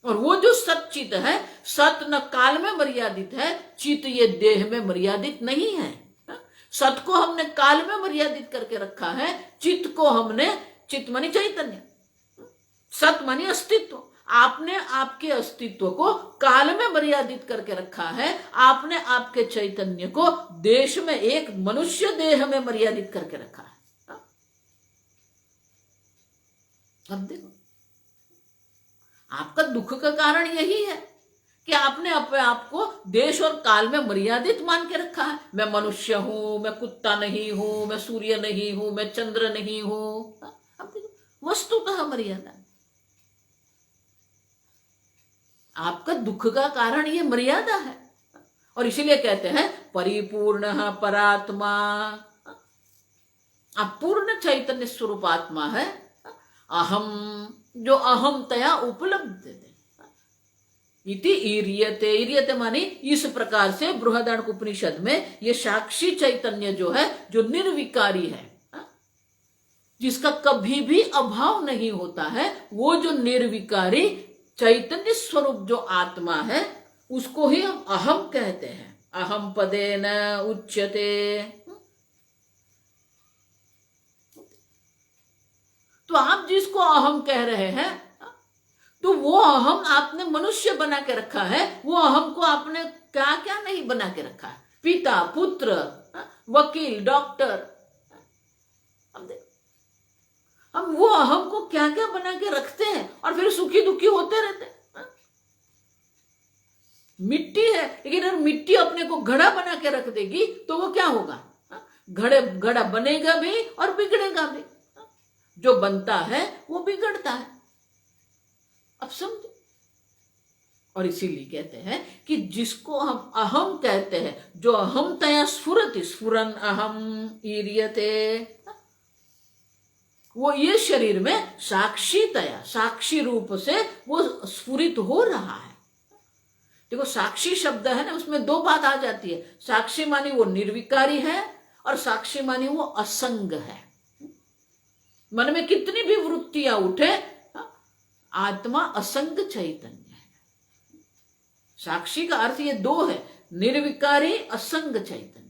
और वो जो सच्चित है, सत न काल में मर्यादित है, चित ये देह में मर्यादित नहीं है। सत को हमने काल में मर्यादित करके रखा है, चित को हमने, चित मानी चैतन्य, सत मानी अस्तित्व, आपने आपके अस्तित्व को काल में मर्यादित करके रखा है। आपने आपके चैतन्य को देश में एक मनुष्य देह में मर्यादित करके रखा है। अब देखो, आपका दुख का कारण यही है कि आपने अपने आप को देश और काल में मर्यादित मान के रखा है। मैं मनुष्य हूं, मैं कुत्ता नहीं हूं, मैं सूर्य नहीं हूं, मैं चंद्र नहीं हूं। अब देखो, वस्तुतः मर्यादा। आपका दुख का कारण ये मर्यादा है। और इसीलिए कहते हैं परिपूर्ण परात्मा, आप पूर्ण चैतन्य स्वरूप आत्मा है। अहम, जो अहम तया उपलब्ध है। इति ईर्यते, ईर्यते मानी इस प्रकार से बृहदारण्यक उपनिषद में ये साक्षी चैतन्य जो है, जो निर्विकारी है, जिसका कभी भी अभाव नहीं होता है, वो जो निर्विकारी चैतन्य स्वरूप जो आत्मा है, उसको ही हम अहम कहते हैं। अहम पदेन उच्यते। तो आप जिसको अहम कह रहे हैं, तो वो अहम आपने मनुष्य बना के रखा है। वो अहम को आपने क्या क्या नहीं बना के रखा है, पिता, पुत्र, वकील, डॉक्टर। हम वो अहम को क्या क्या बना के रखते हैं और फिर सुखी दुखी होते रहते हैं। मिट्टी है, लेकिन अगर मिट्टी अपने को घड़ा बना के रख देगी तो वो क्या होगा, घड़ा बनेगा भी और बिगड़ेगा भी। जो बनता है वो बिगड़ता है। अब समझो। और इसीलिए कहते हैं कि जिसको हम अहम कहते हैं, जो अहम तया स्फुरति, स्फुरन अहम ईर्यते, वो ये शरीर में साक्षी तया, साक्षी रूप से वो स्फुरित हो रहा है। देखो साक्षी शब्द है ना, उसमें दो बात आ जाती है। साक्षी मानी वो निर्विकारी है और साक्षी मानी वो असंग है। मन में कितनी भी वृत्तियां उठे, आत्मा असंग चैतन्य है। साक्षी का अर्थ ये दो है, निर्विकारी, असंग चैतन्य।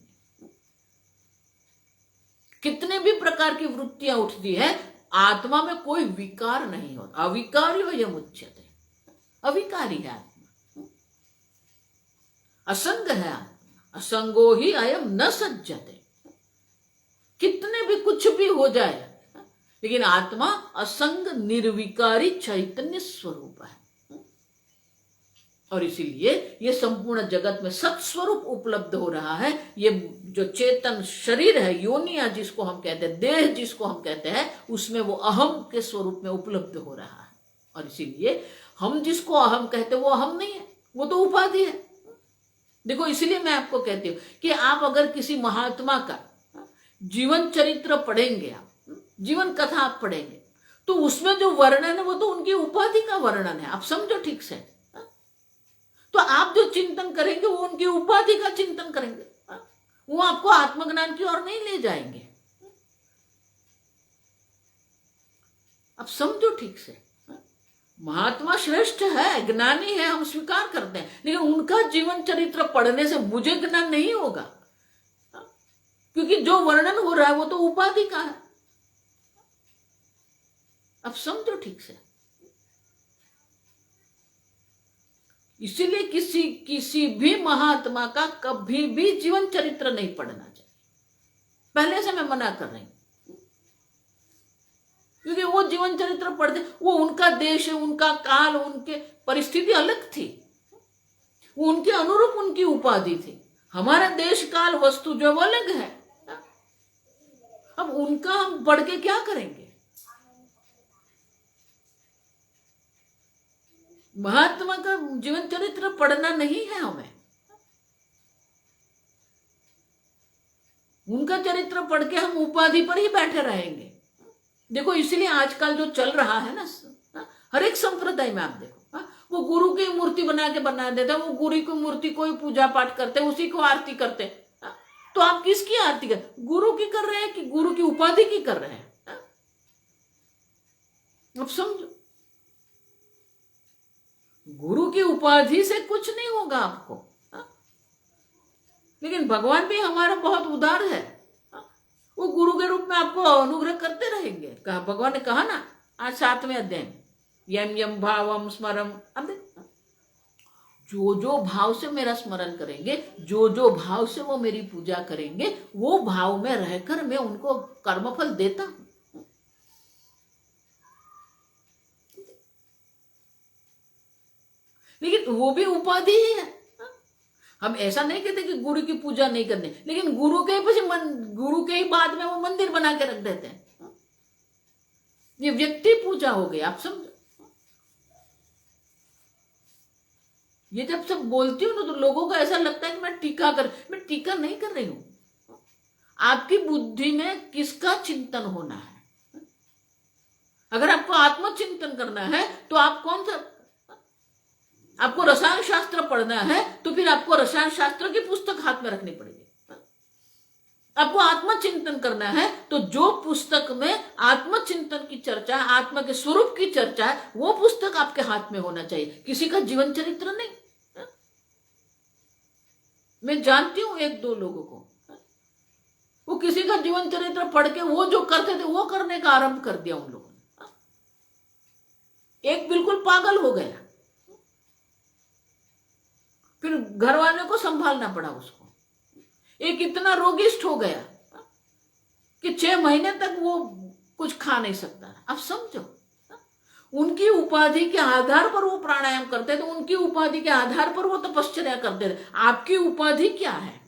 कितने भी प्रकार की वृत्तियां उठती है, आत्मा में कोई विकार नहीं होता। अविकारी वयम उच्यते, अविकारी है आत्मा, असंग है आत्मा। असंगो ही अयम न सज्जते। कितने भी कुछ भी हो जाए, लेकिन आत्मा असंग निर्विकारी चैतन्य स्वरूप है। और इसीलिए ये संपूर्ण जगत में सत्स्वरूप उपलब्ध हो रहा है। ये जो चेतन शरीर है, योनिया जिसको हम कहते हैं, देह जिसको हम कहते हैं, उसमें वो अहम के स्वरूप में उपलब्ध हो रहा है। और इसीलिए हम जिसको अहम कहते हैं वो अहम नहीं है, वो तो उपाधि है। देखो इसलिए मैं आपको कहती हूं कि आप अगर किसी महात्मा का जीवन चरित्र पढ़ेंगे, आप जीवन कथा आप पढ़ेंगे, तो उसमें जो वर्णन है वो तो उनकी उपाधि का वर्णन है। आप समझो ठीक से। तो आप जो चिंतन करेंगे वो उनकी उपाधि का चिंतन करेंगे, वो आपको आत्मज्ञान की ओर नहीं ले जाएंगे। अब समझो ठीक से। महात्मा श्रेष्ठ है, ज्ञानी है, हम स्वीकार करते हैं, लेकिन उनका जीवन चरित्र पढ़ने से मुझे ज्ञान नहीं होगा, क्योंकि जो वर्णन हो रहा है वो तो उपाधि का है। अब समझो ठीक से। इसीलिए किसी भी महात्मा का कभी भी जीवन चरित्र नहीं पढ़ना चाहिए। पहले से मैं मना कर रही हूं, क्योंकि वो जीवन चरित्र पढ़ते, वो उनका देश, उनका काल, उनके परिस्थिति अलग थी, वो उनके अनुरूप उनकी उपाधि थी। हमारा देश काल वस्तु जो वो अलग है। अब उनका हम पढ़ के क्या करेंगे? महात्मा का जीवन चरित्र पढ़ना नहीं है हमें, उनका चरित्र पढ़ के हम उपाधि पर ही बैठे रहेंगे। देखो इसलिए आजकल जो चल रहा है ना, हर एक संप्रदाय में आप देखो, वो गुरु की मूर्ति बना देते हैं, वो गुरु की मूर्ति को ही पूजा पाठ करते हैं, उसी को आरती करते हैं। तो आप किसकी आरती कर, गुरु की कर रहे हैं कि गुरु की उपाधि की कर रहे हैं? अब समझो, गुरु की उपाधि से कुछ नहीं होगा आपको। लेकिन भगवान भी हमारा बहुत उदार है, वो गुरु के रूप में आपको अनुग्रह करते रहेंगे। कहा भगवान ने कहा ना आज 7वें अध्याय, यम यम भावम स्मरम। अब जो जो भाव से मेरा स्मरण करेंगे, जो जो भाव से वो मेरी पूजा करेंगे, वो भाव में रहकर मैं उनको कर्मफल देता हूं। लेकिन वो भी उपाधि ही है। हम ऐसा नहीं कहते कि गुरु की पूजा नहीं करनी, लेकिन गुरु के ही बाद में वो मंदिर बना के रख देते हैं। ये व्यक्ति पूजा हो गई। आप समझो, ये जब सब बोलती हूँ ना तो लोगों को ऐसा लगता है कि मैं टीका नहीं कर रही हूं। आपकी बुद्धि में किसका चिंतन होना है? अगर आपको आत्मचिंतन करना है तो आप कौन सा, आपको रसायन शास्त्र पढ़ना है तो फिर आपको रसायन शास्त्र की पुस्तक हाथ में रखनी पड़ेगी। आपको आत्मचिंतन करना है तो जो पुस्तक में आत्मचिंतन की चर्चा है, आत्मा के स्वरूप की चर्चा है, वो पुस्तक आपके हाथ में होना चाहिए, किसी का जीवन चरित्र नहीं। मैं जानती हूं एक दो लोगों को, वो किसी का जीवन चरित्र पढ़ के वो जो करते थे वो करने का आरंभ कर दिया उन लोगों ने। एक बिल्कुल पागल हो गया, फिर घर वाले को संभालना पड़ा उसको। एक इतना रोगिष्ठ हो गया कि 6 महीने तक वो कुछ खा नहीं सकता। अब समझो, उनकी उपाधि के आधार पर वो प्राणायाम करते थे, उनकी उपाधि के आधार पर वो तपश्चर्या करते थे। आपकी उपाधि क्या है?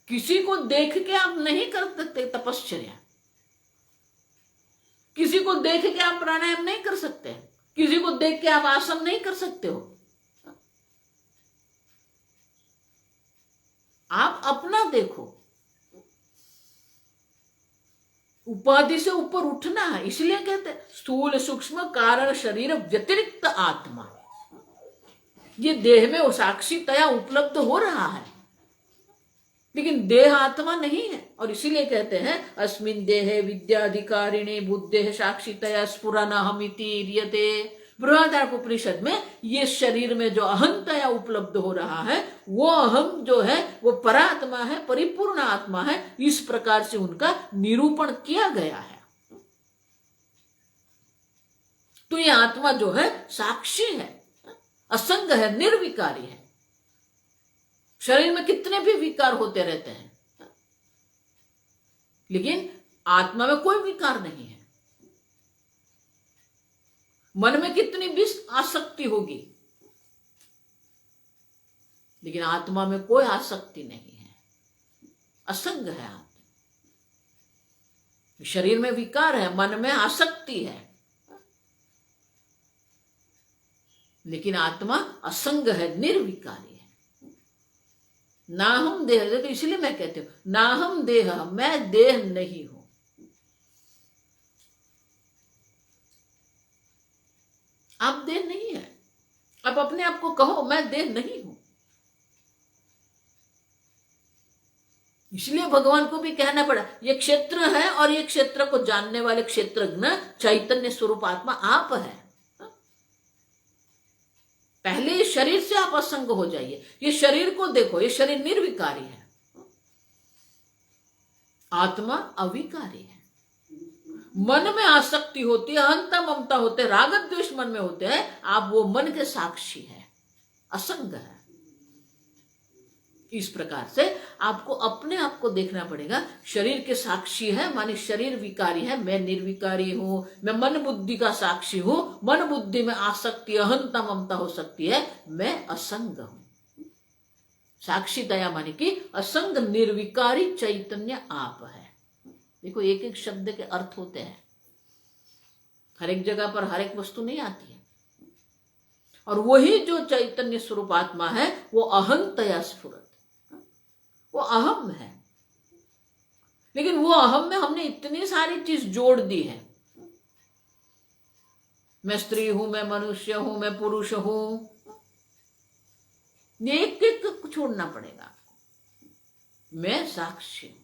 किसी को देख के आप नहीं कर सकते तपश्चर्या, किसी को देख के आप प्राणायाम नहीं कर सकते, किसी को देख के आप आसन नहीं कर सकते हो। आप अपना देखो, उपाधि से ऊपर उठना है। इसलिए कहते हैं स्थूल सूक्ष्म कारण शरीर व्यतिरिक्त आत्मा। ये देह में वो साक्षीतया उपलब्ध हो रहा है, लेकिन देह आत्मा नहीं है। और इसीलिए कहते हैं अस्मिन् देहे विद्याधिकारिणे बुद्धेः साक्षीतया स्फुरन्नहमिति ईर्यते। बृहदारण्यकोपनिषद में ये शरीर में जो अहंतया उपलब्ध हो रहा है, वो अहम जो है वो परात्मा है, परिपूर्ण आत्मा है। इस प्रकार से उनका निरूपण किया गया है। तो ये आत्मा जो है साक्षी है, असंग है, निर्विकारी है। शरीर में कितने भी विकार होते रहते हैं, लेकिन आत्मा में कोई विकार नहीं है। मन में कितनी भी आसक्ति होगी, लेकिन आत्मा में कोई आसक्ति नहीं है, असंग है आत्मा। शरीर में विकार है, मन में आसक्ति है, लेकिन आत्मा असंग है, निर्विकारी है। ना हम देह, तो इसलिए मैं कहती हूं ना हम देह, मैं देह नहीं हूं। आप देह नहीं है। आप अपने आप को कहो मैं देह नहीं हूं। इसलिए भगवान को भी कहना पड़ा, ये क्षेत्र है और ये क्षेत्र को जानने वाले क्षेत्रज्ञ चैतन्य स्वरूप आत्मा आप है। पहले इस शरीर से आप असंग हो जाइए। ये शरीर को देखो, ये शरीर निर्विकारी है, आत्मा अविकारी है। मन में आसक्ति होती है, अहंता ममता होते हैं, राग द्वेष मन में होते हैं। आप वो मन के साक्षी है, असंग है। इस प्रकार से आपको अपने आप को देखना पड़ेगा। शरीर के साक्षी है माने शरीर विकारी है, मैं निर्विकारी हूं। मैं मन बुद्धि का साक्षी हूं। मन बुद्धि में आसक्ति अहंता ममता हो सकती है, मैं असंग हूं। साक्षी दया माने कि असंग निर्विकारी चैतन्य आप है। देखो एक एक शब्द के अर्थ होते हैं, हर एक जगह पर हर एक वस्तु नहीं आती है। और वही जो चैतन्य स्वरूप आत्मा है वो अहंतया स्फुरत, वो अहम है। लेकिन वो अहम में हमने इतनी सारी चीज जोड़ दी है। मैं स्त्री हूं, मैं मनुष्य हूं, मैं पुरुष हूं। एक एक छोड़ना पड़ेगा आपको। मैं साक्षी हूं,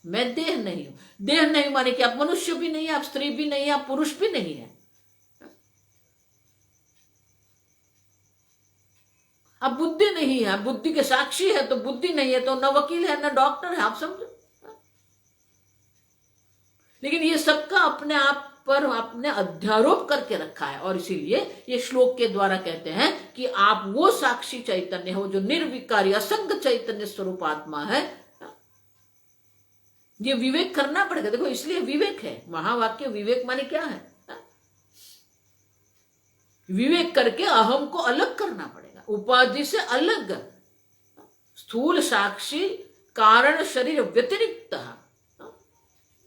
मैं देह नहीं हूं। देह नहीं माने कि आप मनुष्य भी नहीं है, आप स्त्री भी नहीं है, आप पुरुष भी नहीं है। अब बुद्धि नहीं है, बुद्धि के साक्षी है तो बुद्धि नहीं है तो न वकील है न डॉक्टर है, आप समझो। लेकिन ये सबका अपने आप पर आपने अध्यारोप करके रखा है। और इसीलिए ये श्लोक के द्वारा कहते हैं कि आप वो साक्षी चैतन्य हो जो निर्विकारी असंग चैतन्य स्वरूप आत्मा है। ये विवेक करना पड़ेगा। देखो इसलिए विवेक है, महावाक्य विवेक माने क्या है? विवेक करके अहम को अलग करना पड़ेगा, उपाधि से अलग, स्थूल साक्षी कारण शरीर व्यतिरिक्त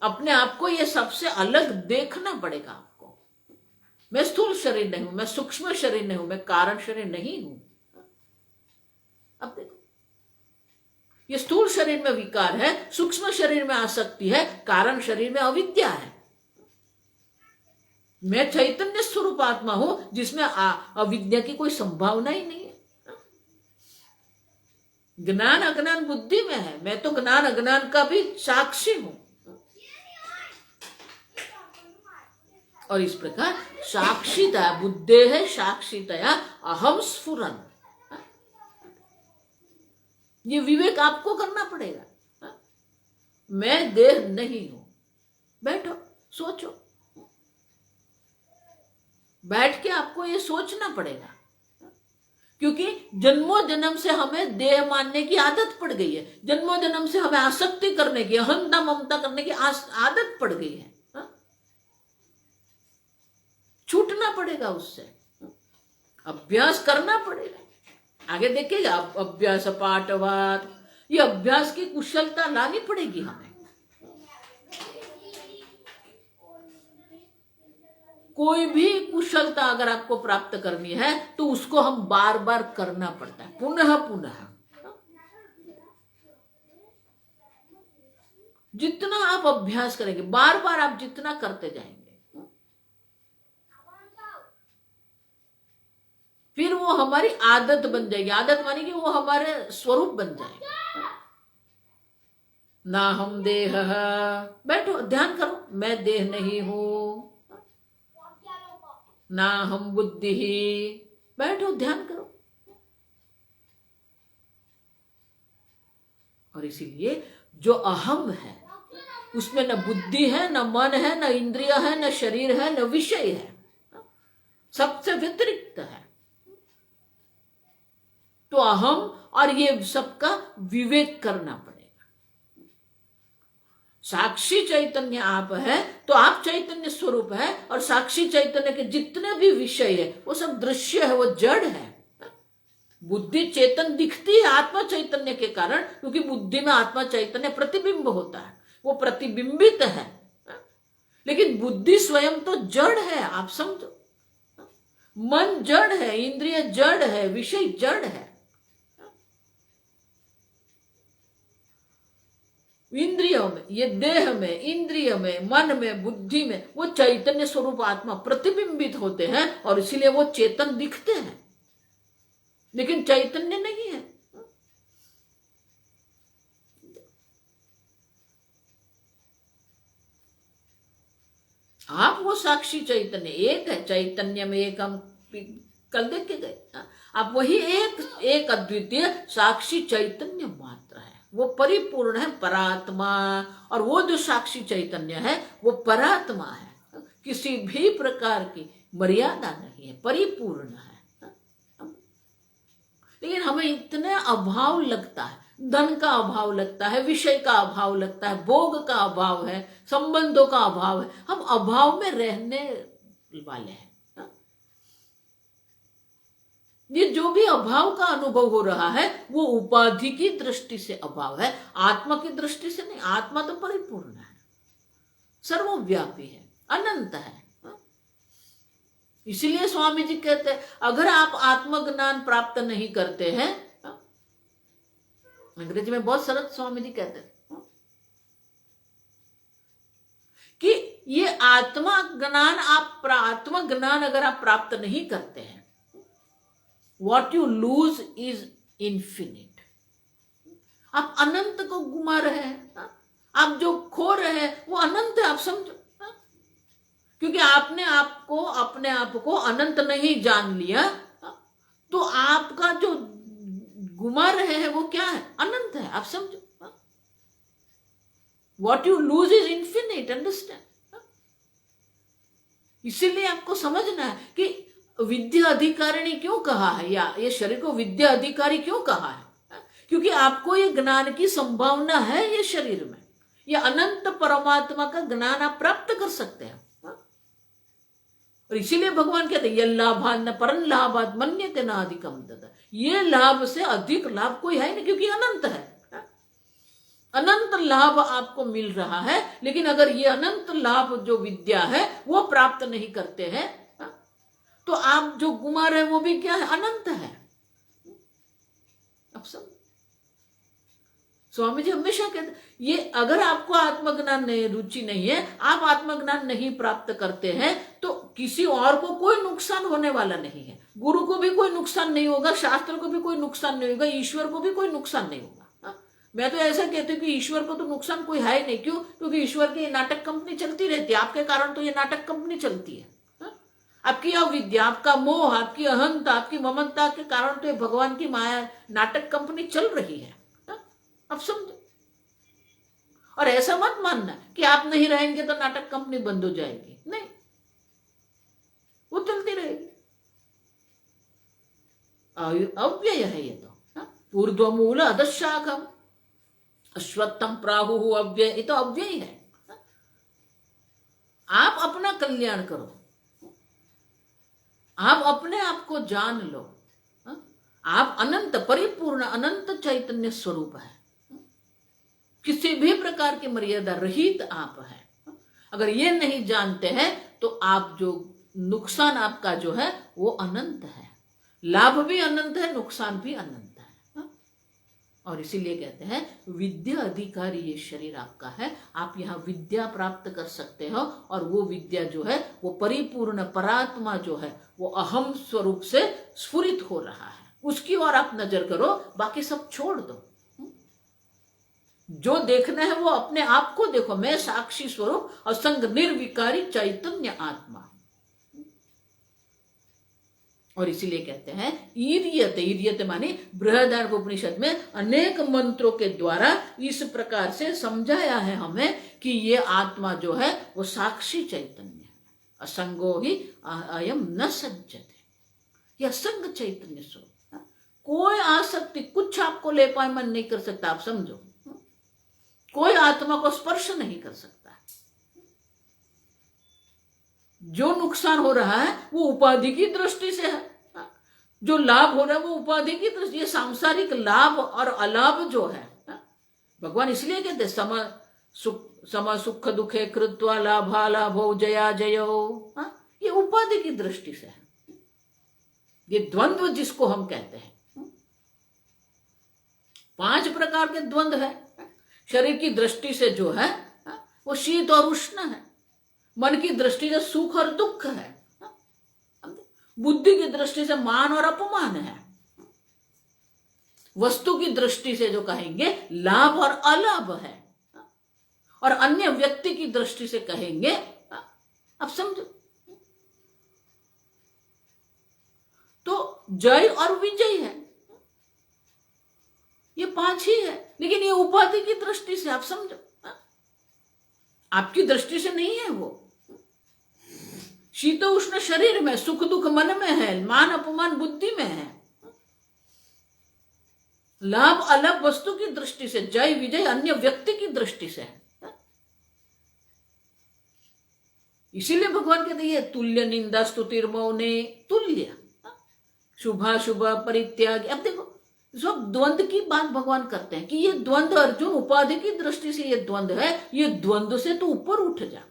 अपने आप को ये सबसे अलग देखना पड़ेगा आपको। मैं स्थूल शरीर नहीं हूं, मैं सूक्ष्म शरीर नहीं हूं, मैं कारण शरीर नहीं हूं। अब देखो, ये स्थूल शरीर में विकार है, सूक्ष्म शरीर में आसक्ति है, कारण शरीर में अविद्या है। मैं चैतन्य स्वरूप आत्मा हूं जिसमें अविद्या की कोई संभावना ही नहीं है। ज्ञान अज्ञान बुद्धि में है, मैं तो ज्ञान अज्ञान का भी साक्षी हूं। और इस प्रकार साक्षिता बुद्धे है, साक्षितया अहम स्फुरन, ये विवेक आपको करना पड़ेगा। मैं देह नहीं हूं। बैठो, सोचो, बैठ के आपको ये सोचना पड़ेगा, क्योंकि जन्मों जन्म से हमें देह मानने की आदत पड़ गई है। जन्मों जन्म से हमें आसक्ति करने की, अहंता ममता करने की आदत पड़ गई है। छूटना पड़ेगा उससे, अभ्यास करना पड़ेगा। आगे देखिएगा, अभ्यास पाठवाद, ये अभ्यास की कुशलता लानी पड़ेगी हमें। कोई भी कुशलता अगर आपको प्राप्त करनी है तो उसको हम बार बार करना पड़ता है, पुनः पुनः। जितना आप अभ्यास करेंगे, बार बार आप जितना करते जाएंगे, फिर वो हमारी आदत बन जाएगी। आदत मानी कि वो हमारे स्वरूप बन जाएगा। ना हम देह, बैठो ध्यान करो, मैं देह नहीं हूं। ना हम बुद्धि, बैठो ध्यान करो। और इसीलिए जो अहम है उसमें न बुद्धि है, न मन है, न इंद्रिय है, न शरीर है, न विषय है, सबसे व्यतिरिक्त है। तो अहम और ये सबका विवेक करना पड़ेगा। साक्षी चैतन्य आप है तो आप चैतन्य स्वरूप है, और साक्षी चैतन्य के जितने भी विषय है वो सब दृश्य है, वो जड़ है। बुद्धि चेतन दिखती है आत्मा चैतन्य के कारण, क्योंकि बुद्धि में आत्मा चैतन्य प्रतिबिंब होता है, वो प्रतिबिंबित है। लेकिन बुद्धि स्वयं तो जड़ है, आप समझो। मन जड़ है, इंद्रिय जड़ है, विषय जड़ है। इंद्रियों में, ये देह में, इंद्रिय में, मन में, बुद्धि में वो चैतन्य स्वरूप आत्मा प्रतिबिंबित होते हैं, और इसीलिए वो चेतन दिखते हैं, लेकिन चैतन्य नहीं है। आप वो साक्षी चैतन्य एक है, चैतन्य में एक, हम कल देख के गए। आप वही एक अद्वितीय साक्षी चैतन्य मात्र है, वो परिपूर्ण है, परात्मा। और वो जो साक्षी चैतन्य है वो परात्मा है, किसी भी प्रकार की मर्यादा नहीं है, परिपूर्ण है। लेकिन हमें इतने अभाव लगता है, धन का अभाव लगता है, विषय का अभाव लगता है, भोग का अभाव है, संबंधों का अभाव है, हम अभाव में रहने वाले हैं। ये जो भी अभाव का अनुभव हो रहा है वो उपाधि की दृष्टि से अभाव है, आत्मा की दृष्टि से नहीं। आत्मा तो परिपूर्ण है, सर्वव्यापी है, अनंत है। इसीलिए स्वामी जी कहते हैं, अगर आप आत्मज्ञान प्राप्त नहीं करते हैं, अंग्रेजी में बहुत सरल स्वामी जी कहते हैं कि ये आत्मज्ञान अगर आप प्राप्त नहीं करते हैं, what you lose is infinite। आप अनंत को गुमा रहे हैं, आप जो खो रहे हैं वो अनंत है, आप समझो। क्योंकि आपने आपको, अपने आप को अनंत नहीं जान लिया, तो आपका जो गुमा रहे हैं वो क्या है? अनंत है, आप समझो। what you lose is infinite, understand। इसीलिए आपको समझना है कि विद्या अधिकारिणी क्यों कहा है, या ये शरीर को विद्या अधिकारी क्यों कहा है? क्योंकि आपको ये ज्ञान की संभावना है, ये शरीर में, ये अनंत परमात्मा का ज्ञान आप प्राप्त कर सकते हैं। और इसीलिए भगवान कहते हैं, ये लाभान न परन लाभात मन्यते न अधिकम तथा। ये लाभ से अधिक लाभ कोई है नहीं, क्योंकि अनंत है। अनंत लाभ आपको मिल रहा है, लेकिन अगर ये अनंत लाभ जो विद्या है वो प्राप्त नहीं करते हैं, आप जो गुमा रहे वो भी क्या है, अनंत है। अब सब स्वामी जी हमेशा कहते, ये अगर आपको आत्मज्ञान नहीं, रुचि नहीं है, आप आत्मज्ञान नहीं प्राप्त करते हैं, तो किसी और को कोई नुकसान होने वाला नहीं है। गुरु को भी कोई नुकसान नहीं होगा, शास्त्र को भी कोई नुकसान नहीं होगा, ईश्वर को भी कोई नुकसान नहीं होगा। मैं तो ऐसा कहती हूँ कि ईश्वर को तो नुकसान कोई है ही नहीं। क्यों? क्योंकि ईश्वर की नाटक कंपनी चलती रहती है, आपके कारण तो ये नाटक कंपनी चलती है। आपकी अविद्या, आपका मोह, आपकी अहंता, आपकी ममता के कारण तो ये भगवान की माया नाटक कंपनी चल रही है। अब समझो। और ऐसा मत मानना कि आप नहीं रहेंगे तो नाटक कंपनी बंद हो जाएगी, नहीं, वो चलती रहेगी। अव्यय है ये तो। ऊर्ध्वमूल अधशाखम अश्वत्थम प्राहु अव्यय, ये तो अव्यय है। आप अपना कल्याण करो, आप अपने आप को जान लो। आप अनंत परिपूर्ण अनंत चैतन्य स्वरूप है, किसी भी प्रकार की मर्यादा रहित आप है। अगर ये नहीं जानते हैं तो आप जो नुकसान आपका जो है वो अनंत है, लाभ भी अनंत है, नुकसान भी अनंत है। और इसीलिए कहते हैं विद्या अधिकारी ये शरीर आपका है, आप यहाँ विद्या प्राप्त कर सकते हो। और वो विद्या जो है वो परिपूर्ण परात्मा जो है वो अहम स्वरूप से स्फुरित हो रहा है, उसकी ओर आप नजर करो, बाकी सब छोड़ दो। जो देखना है वो अपने आप को देखो। मैं साक्षी स्वरूप असंग निर्विकारी चैतन्य आत्मा। और इसीलिए कहते हैं ईर्यते, ईर्यते माने बृहदारण्यकोपनिषद में अनेक मंत्रों के द्वारा इस प्रकार से समझाया है हमें कि ये आत्मा जो है वो साक्षी चैतन्य है। असंगो ही अयम न सज्जते, यह असंग चैतन्य स्वरूप। कोई आसक्ति, कुछ आपको ले पाए मन नहीं कर सकता, आप समझो। कोई आत्मा को स्पर्श नहीं कर सकता। जो नुकसान हो रहा है वो उपाधि की दृष्टि से है, जो लाभ हो रहा है वो उपाधि की दृष्टि। ये सांसारिक लाभ और अलाभ जो है, भगवान इसलिए कहते सम सुख दुखे कृत्वा लाभा लाभो जया जयो, ये उपाधि की दृष्टि से है। ये द्वंद्व जिसको हम कहते हैं, 5 प्रकार के द्वंद्व है। शरीर की दृष्टि से जो है वो शीत और उष्ण है, मन की दृष्टि से सुख और दुख है, बुद्धि की दृष्टि से मान और अपमान है, वस्तु की दृष्टि से जो कहेंगे लाभ और अलाभ है, और अन्य व्यक्ति की दृष्टि से कहेंगे, अब समझो, तो जय और विजय है। ये 5 ही है, लेकिन ये उपाधि की दृष्टि से, आप समझो, आपकी दृष्टि से नहीं है। वो शीत उष्ण शरीर में, सुख दुख मन में है, मान अपमान बुद्धि में है, लाभ अलाभ वस्तु की दृष्टि से, जय विजय अन्य व्यक्ति की दृष्टि से है। इसीलिए भगवान कहते हैं तुल्य निंदा स्तुतिर्मौने तुल्य, शुभाशुभ परित्याग। अब देखो सब द्वंद्व की बात भगवान करते हैं कि ये द्वंद्व अर्जुन उपाधि की दृष्टि से ये द्वंद्व है, ये द्वंद्व से तो ऊपर उठ जा।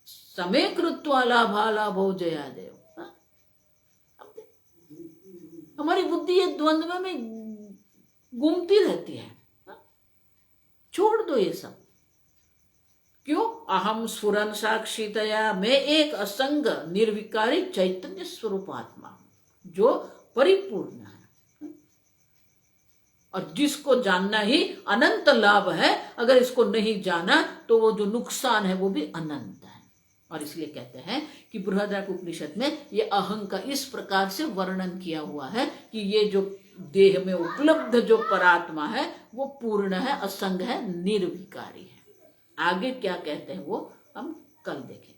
समय कृत्वा लाभा लाभो जया देव। हमारी बुद्धि ये द्वंद्व में घूमती रहती है, छोड़ दो ये सब। क्यों? अहम स्फुरन साक्षितया, मैं एक असंग निर्विकारी चैतन्य स्वरूप आत्मा जो परिपूर्ण है, और जिसको जानना ही अनंत लाभ है। अगर इसको नहीं जाना तो वो जो नुकसान है वो भी अनंत है। और इसलिए कहते हैं कि बृहदारण्यकोपनिषद में ये अहं का इस प्रकार से वर्णन किया हुआ है कि ये जो देह में उपलब्ध जो परात्मा है वो पूर्ण है, असंग है, निर्विकारी है। आगे क्या कहते हैं वो हम कल देखेंगे।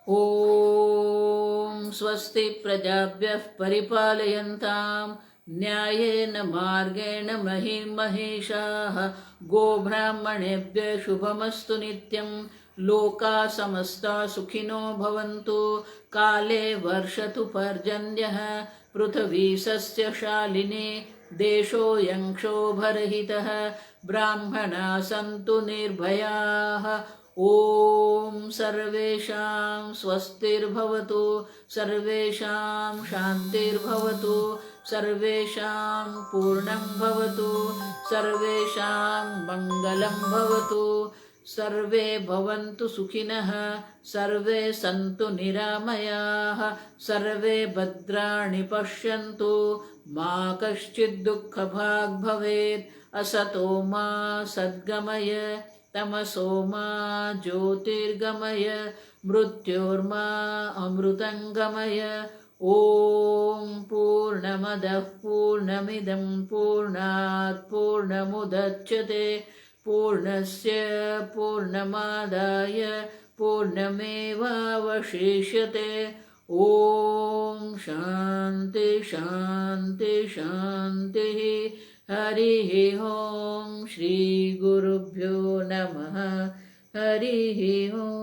ओम स्वस्ति प्रजाभ्यः परिपालयन्ताम् न्यायेन मार्गेण महिर्महेशाः। गोब्राह्मणेभ्यः शुभमस्तु नित्यं। लोकाः समस्ताः सुखिनो भवन्तु। काले वर्षतु पर्जन्यः। पृथिवी सस्यशालिनी देशोऽयं क्षोभरहितः ब्राह्मणाः सन्तु निर्भयाः। ॐ सर्वेषां स्वस्तिर्भवतु, सर्वेषां शान्तिर्भवतु, सर्वेषां पूर्णं भवतु, सर्वेषां मङ्गलं भवतु, सर्वे भवन्तु सुखिनः, सर्वे सन्तु निरामयाः, सर्वे भद्राणि पश्यन्तु, मा कश्चित् दुःखभाग् भवेत्। असतो मा सद्गमय, तमसो मा ज्योतिर्गमय, मृत्योर्मा अमृतङ्गमय। ॐ पूर्णमदः पूर्णमिदं पूर्णात् पूर्णमुदच्यते, पूर्णस्य पूर्णमादाय पूर्णमेवावशिष्यते। ॐ शान्ति शान्ति शान्तिः। हरिः ॐ श्रीगुरुभ्यो नमः। हरिः ॐ।